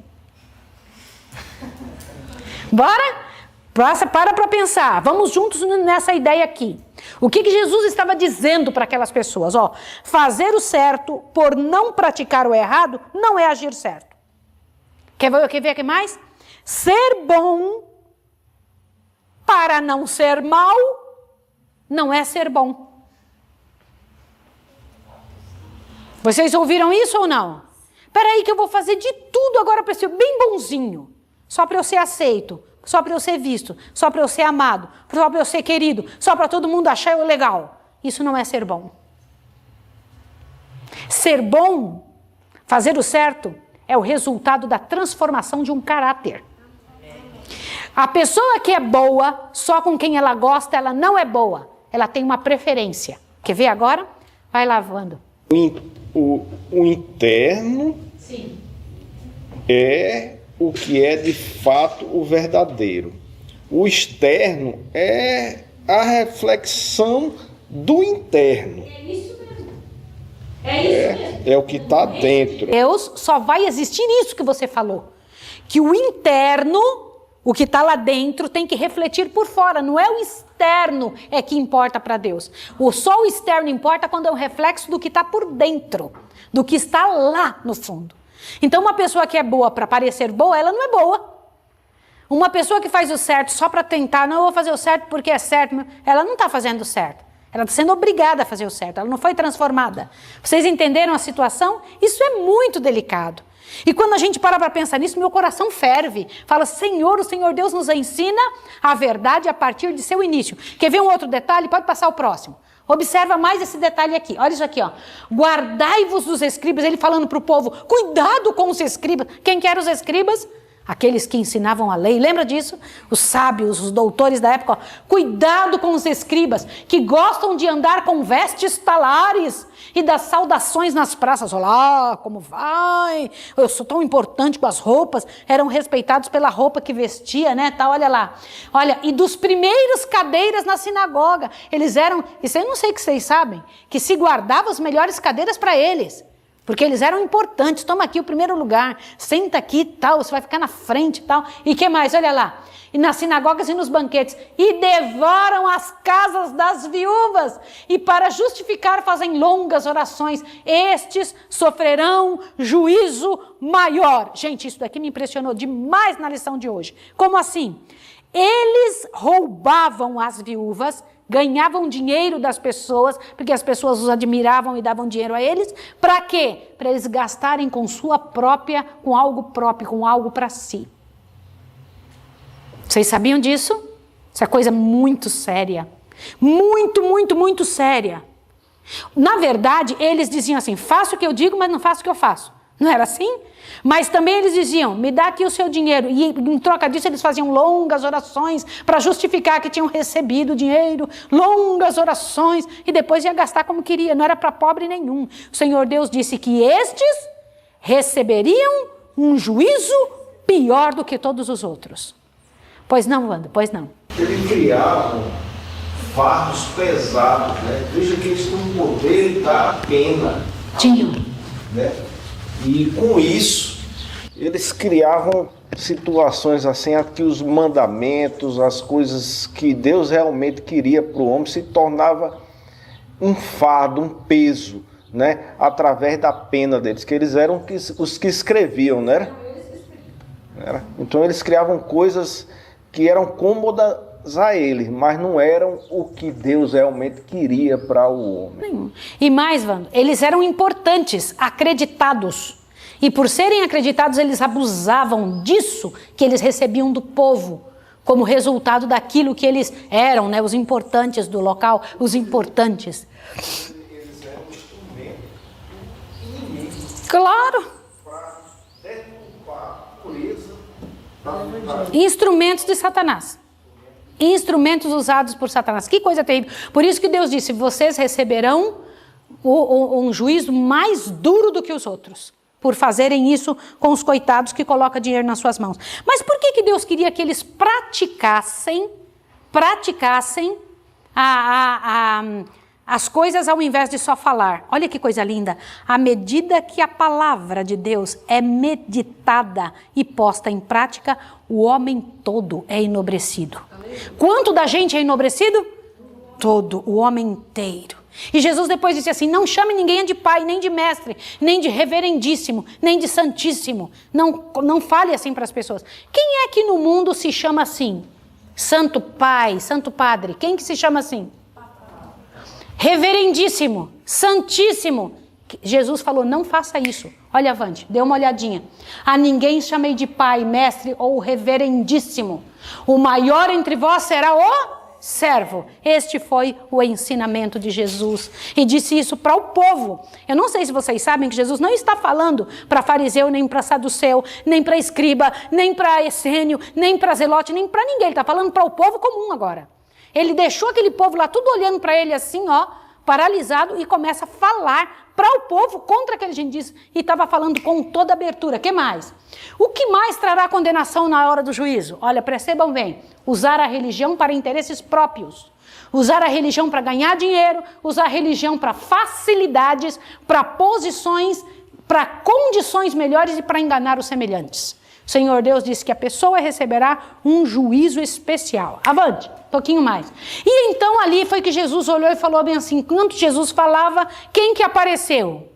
Bora? Para pensar. Vamos juntos nessa ideia aqui. O que Jesus estava dizendo para aquelas pessoas? Ó, fazer o certo por não praticar o errado não é agir certo. Quer ver o que mais? Ser bom para não ser mal não é ser bom. Vocês ouviram isso ou não? Espera aí que eu vou fazer de tudo agora para ser bem bonzinho. Só para eu ser aceito, só para eu ser visto, só para eu ser amado, só para eu ser querido, só para todo mundo achar eu legal. Isso não é ser bom. Ser bom, fazer o certo, é o resultado da transformação de um caráter. A pessoa que é boa, só com quem ela gosta, ela não é boa. Ela tem uma preferência. Quer ver agora? Vai lavando. O interno Sim. é o que é de fato o verdadeiro. O externo é a reflexão do interno. É isso mesmo. É o que está dentro. Deus só vai existir nisso que você falou. Que o interno, o que está lá dentro, tem que refletir por fora. Não é o externo que importa para Deus. Só o externo importa quando é um reflexo do que está por dentro. Do que está lá no fundo. Então uma pessoa que é boa para parecer boa, ela não é boa. Uma pessoa que faz o certo só para tentar, não, eu vou fazer o certo porque é certo, ela não está fazendo o certo. Ela está sendo obrigada a fazer o certo, ela não foi transformada. Vocês entenderam a situação? Isso é muito delicado. E quando a gente para pensar nisso, meu coração ferve. Fala, Senhor, o Senhor Deus nos ensina a verdade a partir de seu início. Quer ver um outro detalhe? Pode passar o próximo. Observa mais esse detalhe aqui. Olha isso aqui, ó. Guardai-vos dos escribas. Ele falando para o povo, cuidado com os escribas. Quem que eram os escribas? Aqueles que ensinavam a lei, lembra disso? Os sábios, os doutores da época, ó. Cuidado com os escribas, que gostam de andar com vestes talares e das saudações nas praças. Olá, como vai? Eu sou tão importante com as roupas. Eram respeitados pela roupa que vestia, né? Tá, olha lá. Olha, e dos primeiros cadeiras na sinagoga. Eles eram, isso eu não sei que vocês sabem, que se guardavam as melhores cadeiras para eles. Porque eles eram importantes, toma aqui o primeiro lugar, senta aqui e tal, você vai ficar na frente e tal. E que mais? Olha lá. E nas sinagogas e nos banquetes. E devoram as casas das viúvas. E para justificar fazem longas orações. Estes sofrerão juízo maior. Gente, isso daqui me impressionou demais na lição de hoje. Como assim? Eles roubavam as viúvas, ganhavam dinheiro das pessoas, porque as pessoas os admiravam e davam dinheiro a eles. Para quê? Para eles gastarem com sua própria, com algo próprio, com algo para si. Vocês sabiam disso? Isso é coisa muito séria. Muito, muito, muito séria. Na verdade, eles diziam assim, faço o que eu digo, mas não faço o que eu faço. Não era assim? Mas também eles diziam, me dá aqui o seu dinheiro. E em troca disso eles faziam longas orações para justificar que tinham recebido o dinheiro. Longas orações. E depois ia gastar como queria. Não era para pobre nenhum. O Senhor Deus disse que estes receberiam um juízo pior do que todos os outros. Pois não, Wanda? Pois não. Eles criavam fardos pesados, né? Veja que eles tinham o poder da pena. Tinham. Né? E com isso, Eles criavam situações assim, que os mandamentos, as coisas que Deus realmente queria para o homem se tornava um fardo, um peso, né? Através da pena deles, que eles eram os que escreviam, né? Então eles criavam coisas que eram cômodas a eles, mas não eram o que Deus realmente queria para o homem. E mais, Wanda, eles eram importantes, acreditados. E por serem acreditados, eles abusavam disso que eles recebiam do povo, como resultado daquilo que eles eram, né? Os importantes do local, os importantes. eles eram instrumentos do inimigo Claro! para deturpar a pureza da vontade. Instrumentos de Satanás. Instrumentos usados por Satanás. Que coisa terrível. Por isso que Deus disse, vocês receberão um juízo mais duro do que os outros, por fazerem isso com os coitados que colocam dinheiro nas suas mãos. Mas por que Deus queria que eles praticassem as coisas ao invés de só falar? Olha que coisa linda. À medida que a palavra de Deus é meditada e posta em prática, o homem todo é enobrecido. Quanto da gente é enobrecido? Todo, o homem inteiro. E Jesus depois disse assim, não chame ninguém de pai, nem de mestre, nem de reverendíssimo, nem de santíssimo. Não fale assim para as pessoas. Quem é que no mundo se chama assim? Santo pai, santo padre. Quem que se chama assim? Reverendíssimo, santíssimo. Jesus falou, não faça isso. Olha, avante, dê uma olhadinha. A ninguém chamei de pai, mestre ou reverendíssimo. O maior entre vós será o servo. Este foi o ensinamento de Jesus. E disse isso para o povo. Eu não sei se vocês sabem que Jesus não está falando para fariseu, nem para saduceu, nem para escriba, nem para essênio, nem para zelote, nem para ninguém. Ele está falando para o povo comum agora. Ele deixou aquele povo lá tudo olhando para ele assim, ó, paralisado, e começa a falar para o povo contra aquele gentício. E estava falando com toda abertura. O que mais? O que mais trará condenação na hora do juízo? Olha, percebam bem. Usar a religião para interesses próprios. Usar a religião para ganhar dinheiro, usar a religião para facilidades, para posições, para condições melhores e para enganar os semelhantes. O Senhor Deus disse que a pessoa receberá um juízo especial. Avante, um pouquinho mais. E então ali foi que Jesus olhou e falou bem assim, enquanto Jesus falava, quem que apareceu?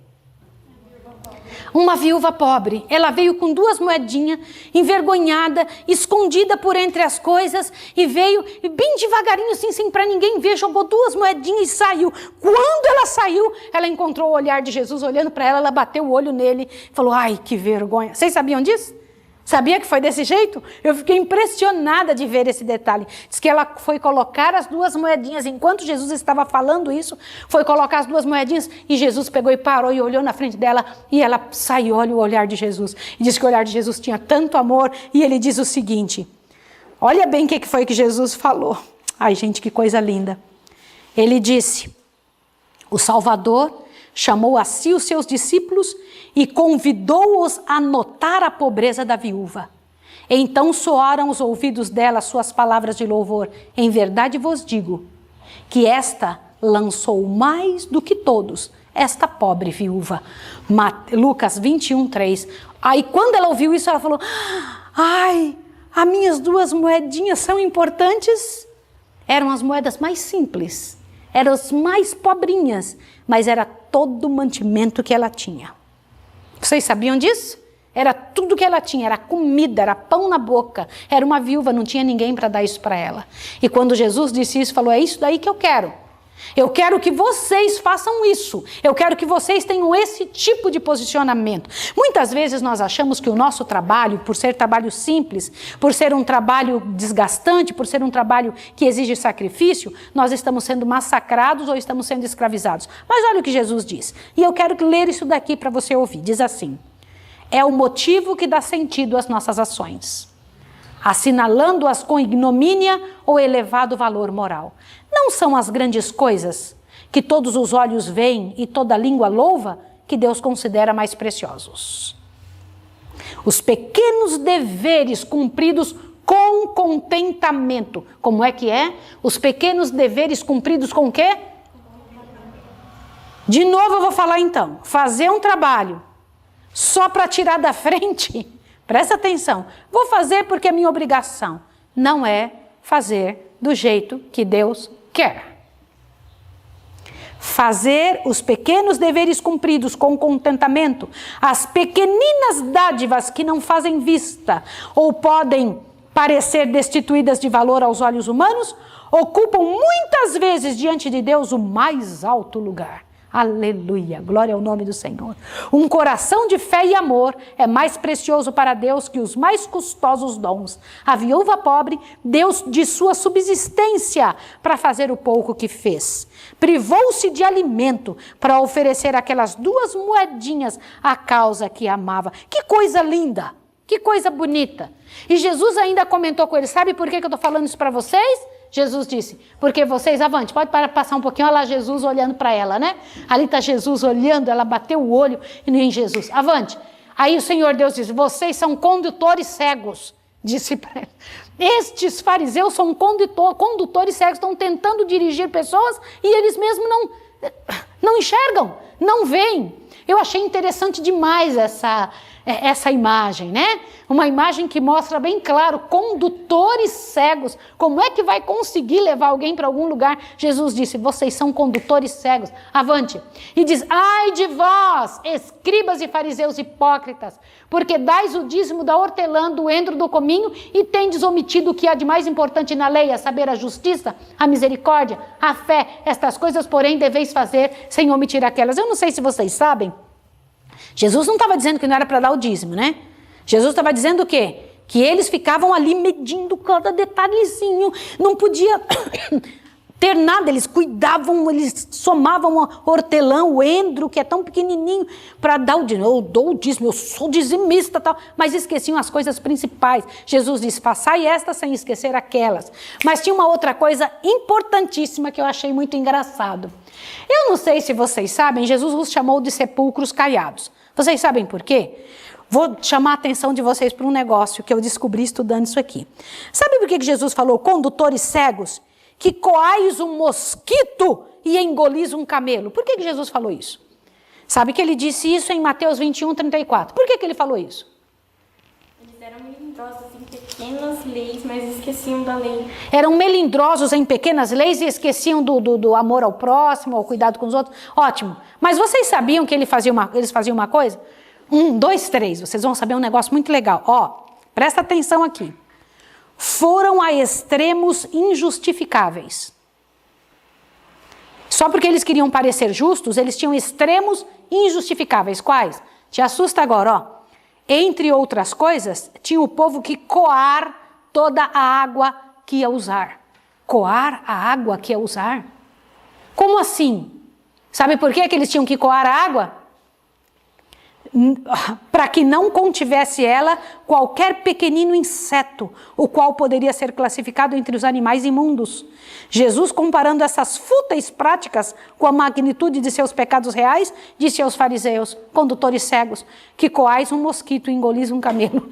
Uma viúva pobre. Ela veio com 2 moedinhas, envergonhada, escondida por entre as coisas, e veio bem devagarinho, assim, sem para ninguém ver, jogou 2 moedinhas e saiu. Quando ela saiu, ela encontrou o olhar de Jesus olhando para ela bateu o olho nele e falou, ai, que vergonha. Vocês sabiam disso? Sabia que foi desse jeito? Eu fiquei impressionada de ver esse detalhe. Diz que ela foi colocar as 2 moedinhas, enquanto Jesus estava falando isso, foi colocar as 2 moedinhas e Jesus pegou e parou e olhou na frente dela e ela saiu, olha o olhar de Jesus. E diz que o olhar de Jesus tinha tanto amor e ele diz o seguinte, olha bem o que foi que Jesus falou. Ai, gente, que coisa linda. Ele disse, o Salvador chamou a si os seus discípulos e convidou-os a notar a pobreza da viúva. Então soaram os ouvidos dela suas palavras de louvor. Em verdade vos digo, que esta lançou mais do que todos, esta pobre viúva. Lucas 21:3. Aí quando ela ouviu isso, ela falou, ai, as minhas 2 moedinhas são importantes. Eram as moedas mais simples, eram as mais pobrinhas, mas era todo o mantimento que ela tinha. Vocês sabiam disso? Era tudo que ela tinha, era comida, era pão na boca. Era uma viúva, não tinha ninguém para dar isso para ela. E quando Jesus disse isso, falou, é isso daí que eu quero. Eu quero que vocês façam isso. Eu quero que vocês tenham esse tipo de posicionamento. Muitas vezes nós achamos que o nosso trabalho, por ser trabalho simples, por ser um trabalho desgastante, por ser um trabalho que exige sacrifício, nós estamos sendo massacrados ou estamos sendo escravizados. Mas olha o que Jesus diz. E eu quero ler isso daqui para você ouvir. Diz assim, é o motivo que dá sentido às nossas ações, assinalando-as com ignomínia ou elevado valor moral. Não são as grandes coisas que todos os olhos veem e toda língua louva que Deus considera mais preciosos. Os pequenos deveres cumpridos com contentamento. Como é que é? Os pequenos deveres cumpridos com o quê? De novo eu vou falar então. Fazer um trabalho só para tirar da frente, presta atenção, vou fazer porque é minha obrigação. Não é fazer do jeito que Deus quer. Fazer os pequenos deveres cumpridos com contentamento, as pequeninas dádivas que não fazem vista ou podem parecer destituídas de valor aos olhos humanos, ocupam muitas vezes diante de Deus o mais alto lugar. Aleluia, glória ao nome do Senhor. Um coração de fé e amor é mais precioso para Deus que os mais custosos dons. A viúva pobre deu de sua subsistência para fazer o pouco que fez. Privou-se de alimento para oferecer aquelas 2 moedinhas à causa que amava. Que coisa linda, que coisa bonita. E Jesus ainda comentou com ele, sabe por que eu estou falando isso para vocês? Jesus disse, porque vocês, avante, pode passar um pouquinho, olha lá Jesus olhando para ela, né? Ali está Jesus olhando, ela bateu o olho em Jesus, avante. Aí o Senhor Deus disse, vocês são condutores cegos, disse para ela. Estes fariseus são condutores cegos, estão tentando dirigir pessoas e eles mesmos não enxergam, não veem. Eu achei interessante demais essa imagem, né? Uma imagem que mostra bem claro, condutores cegos. Como é que vai conseguir levar alguém para algum lugar? Jesus disse, vocês são condutores cegos. Avante. E diz, ai de vós, escribas e fariseus hipócritas, porque dais o dízimo da hortelã, do endro, do cominho, e tendes omitido o que há de mais importante na lei, a saber, a justiça, a misericórdia, a fé. Estas coisas, porém, deveis fazer sem omitir aquelas. Eu não sei se vocês sabem, Jesus não estava dizendo que não era para dar o dízimo, né? Jesus estava dizendo o quê? Que eles ficavam ali medindo cada detalhezinho, não podia ter nada, eles cuidavam, eles somavam o hortelã, o endro, que é tão pequenininho, para dar o dízimo. Eu dou o dízimo, eu sou dizimista, tal, mas esqueciam as coisas principais. Jesus disse, façai estas sem esquecer aquelas. Mas tinha uma outra coisa importantíssima que eu achei muito engraçado. Eu não sei se vocês sabem, Jesus os chamou de sepulcros caiados. Vocês sabem por quê? Vou chamar a atenção de vocês para um negócio que eu descobri estudando isso aqui. Sabe por que Jesus falou condutores cegos? que coais um mosquito e engolis um camelo. Por que Jesus falou isso? Sabe que ele disse isso em Mateus 21, 34. Por que ele falou isso? Eles eram melindrosos em pequenas leis, mas esqueciam da lei. Eram melindrosos em pequenas leis e esqueciam do amor ao próximo, ao cuidado com os outros. Ótimo. Mas vocês sabiam que eles faziam uma coisa? 1, 2, 3. Vocês vão saber um negócio muito legal. Ó, presta atenção aqui. Foram a extremos injustificáveis. Só porque eles queriam parecer justos, eles tinham extremos injustificáveis. Quais? Te assusta agora, ó. Entre outras coisas, tinha o povo que coar toda a água que ia usar. Coar a água que ia usar? Como assim? Sabe por que eles tinham que coar a água? Para que não contivesse ela qualquer pequenino inseto, o qual poderia ser classificado entre os animais imundos. Jesus, comparando essas fúteis práticas com a magnitude de seus pecados reais, disse aos fariseus, condutores cegos, que coais um mosquito e engolis um camelo.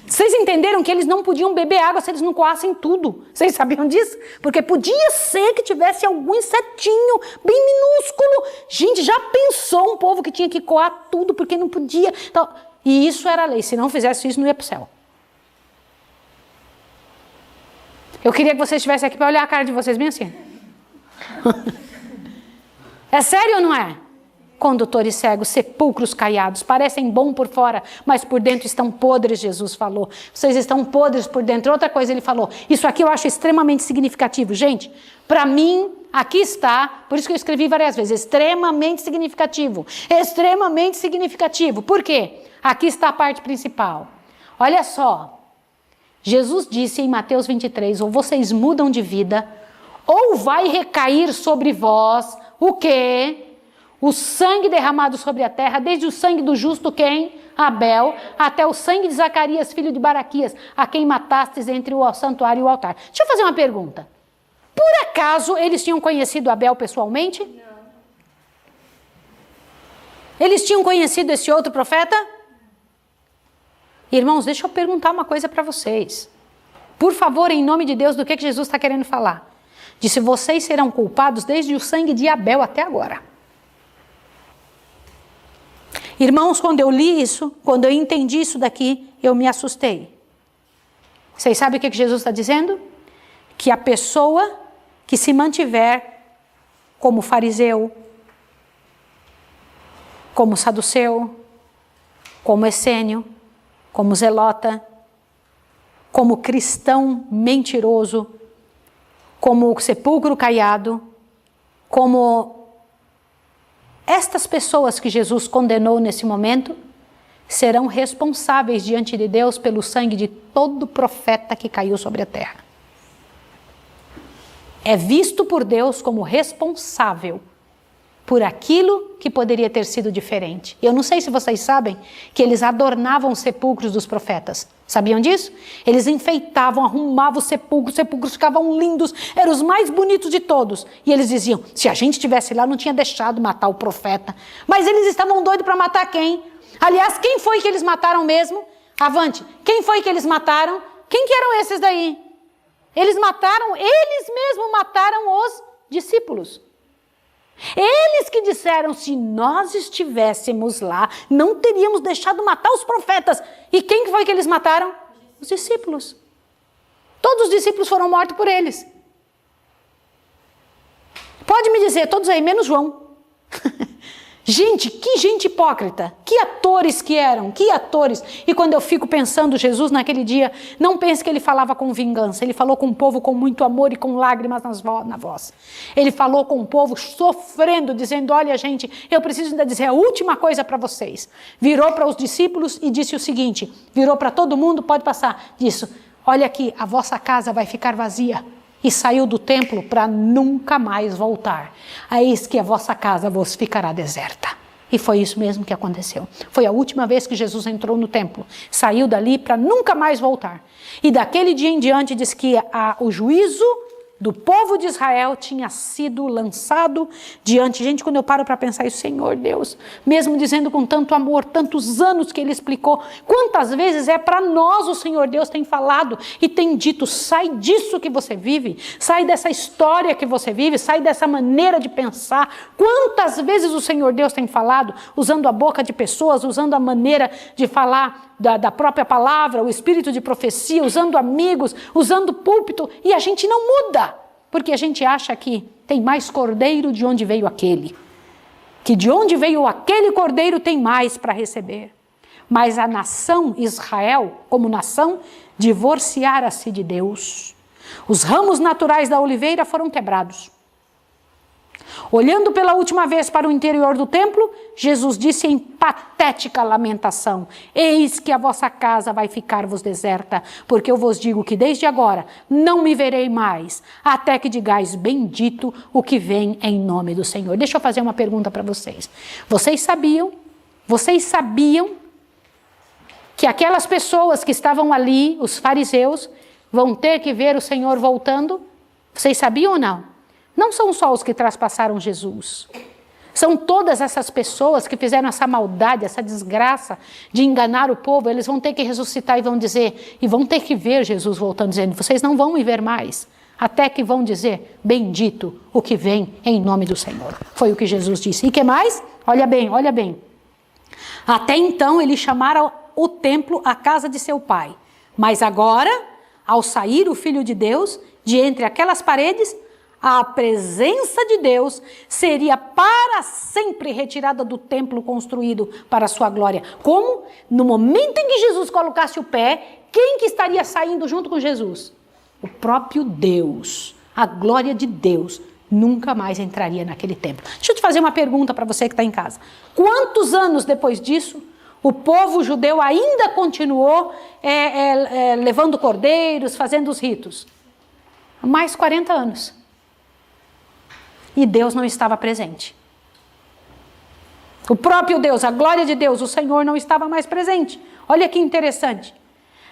Vocês entenderam que eles não podiam beber água se eles não coassem tudo? Vocês sabiam disso? Porque podia ser que tivesse algum insetinho bem minúsculo. Gente, já pensou um povo que tinha que coar tudo porque não podia? Então, e isso era a lei. Se não fizesse isso, não ia para o céu. Eu queria que vocês estivessem aqui para olhar a cara de vocês bem assim. É sério ou não é? Condutores cegos, sepulcros caiados, parecem bom por fora, mas por dentro estão podres, Jesus falou. Vocês estão podres por dentro. Outra coisa ele falou, isso aqui eu acho extremamente significativo. Gente, para mim, aqui está, por isso que eu escrevi várias vezes, extremamente significativo. Extremamente significativo. Por quê? Aqui está a parte principal. Olha só, Jesus disse em Mateus 23, ou vocês mudam de vida, ou vai recair sobre vós, o quê? O sangue derramado sobre a terra, desde o sangue do justo quem? Abel, até o sangue de Zacarias, filho de Baraquias, a quem matastes entre o santuário e o altar. Deixa eu fazer uma pergunta. Por acaso eles tinham conhecido Abel pessoalmente? Não. Eles tinham conhecido esse outro profeta? Irmãos, deixa eu perguntar uma coisa para vocês. Por favor, em nome de Deus, do que Jesus está querendo falar? Disse, vocês serão culpados desde o sangue de Abel até agora. Irmãos, quando eu li isso, quando eu entendi isso daqui, eu me assustei. Vocês sabem o que Jesus está dizendo? Que a pessoa que se mantiver como fariseu, como saduceu, como essênio, como zelota, como cristão mentiroso, como sepulcro caiado, como estas pessoas que Jesus condenou nesse momento serão responsáveis diante de Deus pelo sangue de todo profeta que caiu sobre a terra. É visto por Deus como responsável por aquilo que poderia ter sido diferente. Eu não sei se vocês sabem que eles adornavam os sepulcros dos profetas. Sabiam disso? Eles enfeitavam, arrumavam os sepulcros ficavam lindos, eram os mais bonitos de todos. E eles diziam, se a gente estivesse lá, não tinha deixado matar o profeta. Mas eles estavam doidos para matar quem? Aliás, quem foi que eles mataram mesmo? Avante, quem foi que eles mataram? Quem que eram esses daí? Eles mesmos mataram os discípulos. Eles que disseram, se nós estivéssemos lá, não teríamos deixado matar os profetas. E quem foi que eles mataram? Os discípulos. Todos os discípulos foram mortos por eles. Pode me dizer, todos aí, menos João. Gente, que gente hipócrita, que atores que eram, que atores. E quando eu fico pensando Jesus naquele dia, não pense que ele falava com vingança, ele falou com o povo com muito amor e com lágrimas na voz. Ele falou com o povo sofrendo, dizendo, olha gente, eu preciso ainda dizer a última coisa para vocês. Virou para os discípulos e disse o seguinte, virou para todo mundo, pode passar, disse, olha aqui, a vossa casa vai ficar vazia. E saiu do templo para nunca mais voltar. Eis que a vossa casa vos ficará deserta. E foi isso mesmo que aconteceu. Foi a última vez que Jesus entrou no templo. Saiu dali para nunca mais voltar. E daquele dia em diante diz que o juízo do povo de Israel tinha sido lançado diante. Gente, quando eu paro para pensar isso, Senhor Deus, mesmo dizendo com tanto amor, tantos anos que ele explicou, quantas vezes é para nós o Senhor Deus tem falado e tem dito, sai disso que você vive, sai dessa história que você vive, sai dessa maneira de pensar. Quantas vezes o Senhor Deus tem falado, usando a boca de pessoas, usando a maneira de falar da própria palavra, o espírito de profecia, usando amigos, usando púlpito, e a gente não muda, porque a gente acha que tem mais cordeiro de onde veio aquele, que de onde veio aquele cordeiro tem mais para receber. Mas a nação Israel, como nação, divorciara-se de Deus. Os ramos naturais da oliveira foram quebrados. Olhando pela última vez para o interior do templo, Jesus disse em patética lamentação: eis que a vossa casa vai ficar-vos deserta, porque eu vos digo que desde agora não me verei mais, até que digais bendito o que vem em nome do Senhor. Deixa eu fazer uma pergunta para vocês. Vocês sabiam que aquelas pessoas que estavam ali, os fariseus, vão ter que ver o Senhor voltando? Vocês sabiam ou não? Não são só os que traspassaram Jesus. São todas essas pessoas que fizeram essa maldade, essa desgraça de enganar o povo. Eles vão ter que ressuscitar e vão dizer, e vão ter que ver Jesus voltando, dizendo, vocês não vão me ver mais, até que vão dizer, bendito o que vem em nome do Senhor. Foi o que Jesus disse. E que mais? Olha bem, olha bem. Até então ele chamara o templo a casa de seu pai. Mas agora, ao sair o Filho de Deus, de entre aquelas paredes, a presença de Deus seria para sempre retirada do templo construído para a sua glória. Como? No momento em que Jesus colocasse o pé, quem que estaria saindo junto com Jesus? O próprio Deus. A glória de Deus nunca mais entraria naquele templo. Deixa eu te fazer uma pergunta para você que está em casa. Quantos anos depois disso o povo judeu ainda continuou levando cordeiros, fazendo os ritos? Mais 40 anos. E Deus não estava presente. O próprio Deus, a glória de Deus, o Senhor não estava mais presente. Olha que interessante.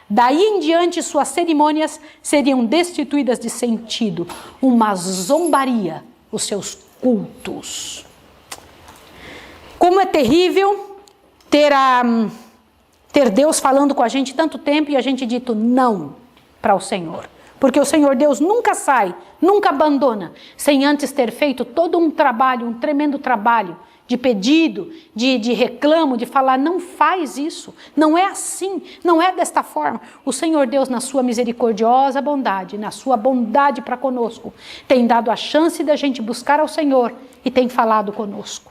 Daí em diante suas cerimônias seriam destituídas de sentido. Uma zombaria, os seus cultos. Como é terrível ter Deus falando com a gente tanto tempo e a gente dito não para o Senhor. Porque o Senhor Deus nunca sai, nunca abandona, sem antes ter feito todo um trabalho, um tremendo trabalho de pedido, de reclamo, de falar, não faz isso, não é assim, não é desta forma. O Senhor Deus, na sua misericordiosa bondade, na sua bondade para conosco, tem dado a chance da gente buscar ao Senhor e tem falado conosco.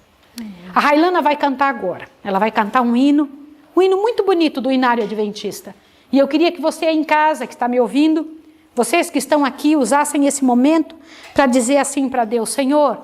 A Railana vai cantar agora, ela vai cantar um hino muito bonito do Inário Adventista. E eu queria que você aí em casa, que está me ouvindo, vocês que estão aqui, usassem esse momento para dizer assim para Deus, Senhor,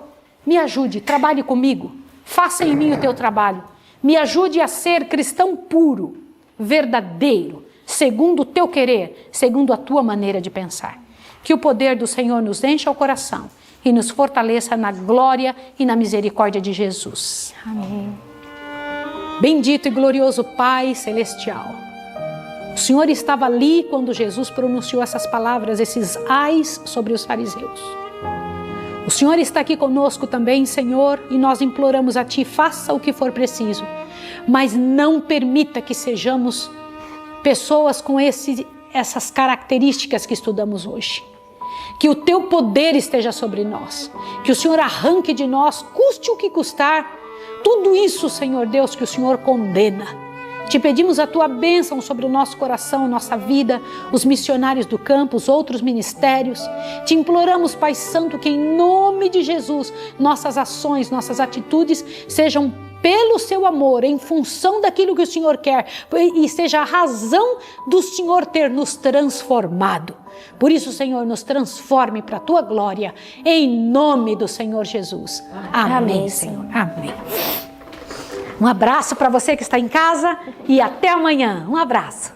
me ajude, trabalhe comigo, faça em mim o teu trabalho, me ajude a ser cristão puro, verdadeiro, segundo o teu querer, segundo a tua maneira de pensar. Que o poder do Senhor nos encha o coração e nos fortaleça na glória e na misericórdia de Jesus. Amém. Bendito e glorioso Pai Celestial, o Senhor estava ali quando Jesus pronunciou essas palavras, esses ais sobre os fariseus. O Senhor está aqui conosco também, Senhor, e nós imploramos a Ti, faça o que for preciso, mas não permita que sejamos pessoas com essas características que estudamos hoje. Que o Teu poder esteja sobre nós, que o Senhor arranque de nós, custe o que custar, tudo isso, Senhor Deus, que o Senhor condena. Te pedimos a Tua bênção sobre o nosso coração, nossa vida, os missionários do campo, os outros ministérios. Te imploramos, Pai Santo, que em nome de Jesus, nossas ações, nossas atitudes sejam pelo Seu amor, em função daquilo que o Senhor quer, e seja a razão do Senhor ter nos transformado. Por isso, Senhor, nos transforme para a Tua glória, em nome do Senhor Jesus. Amém, Senhor. Amém. Um abraço para você que está em casa e até amanhã. Um abraço.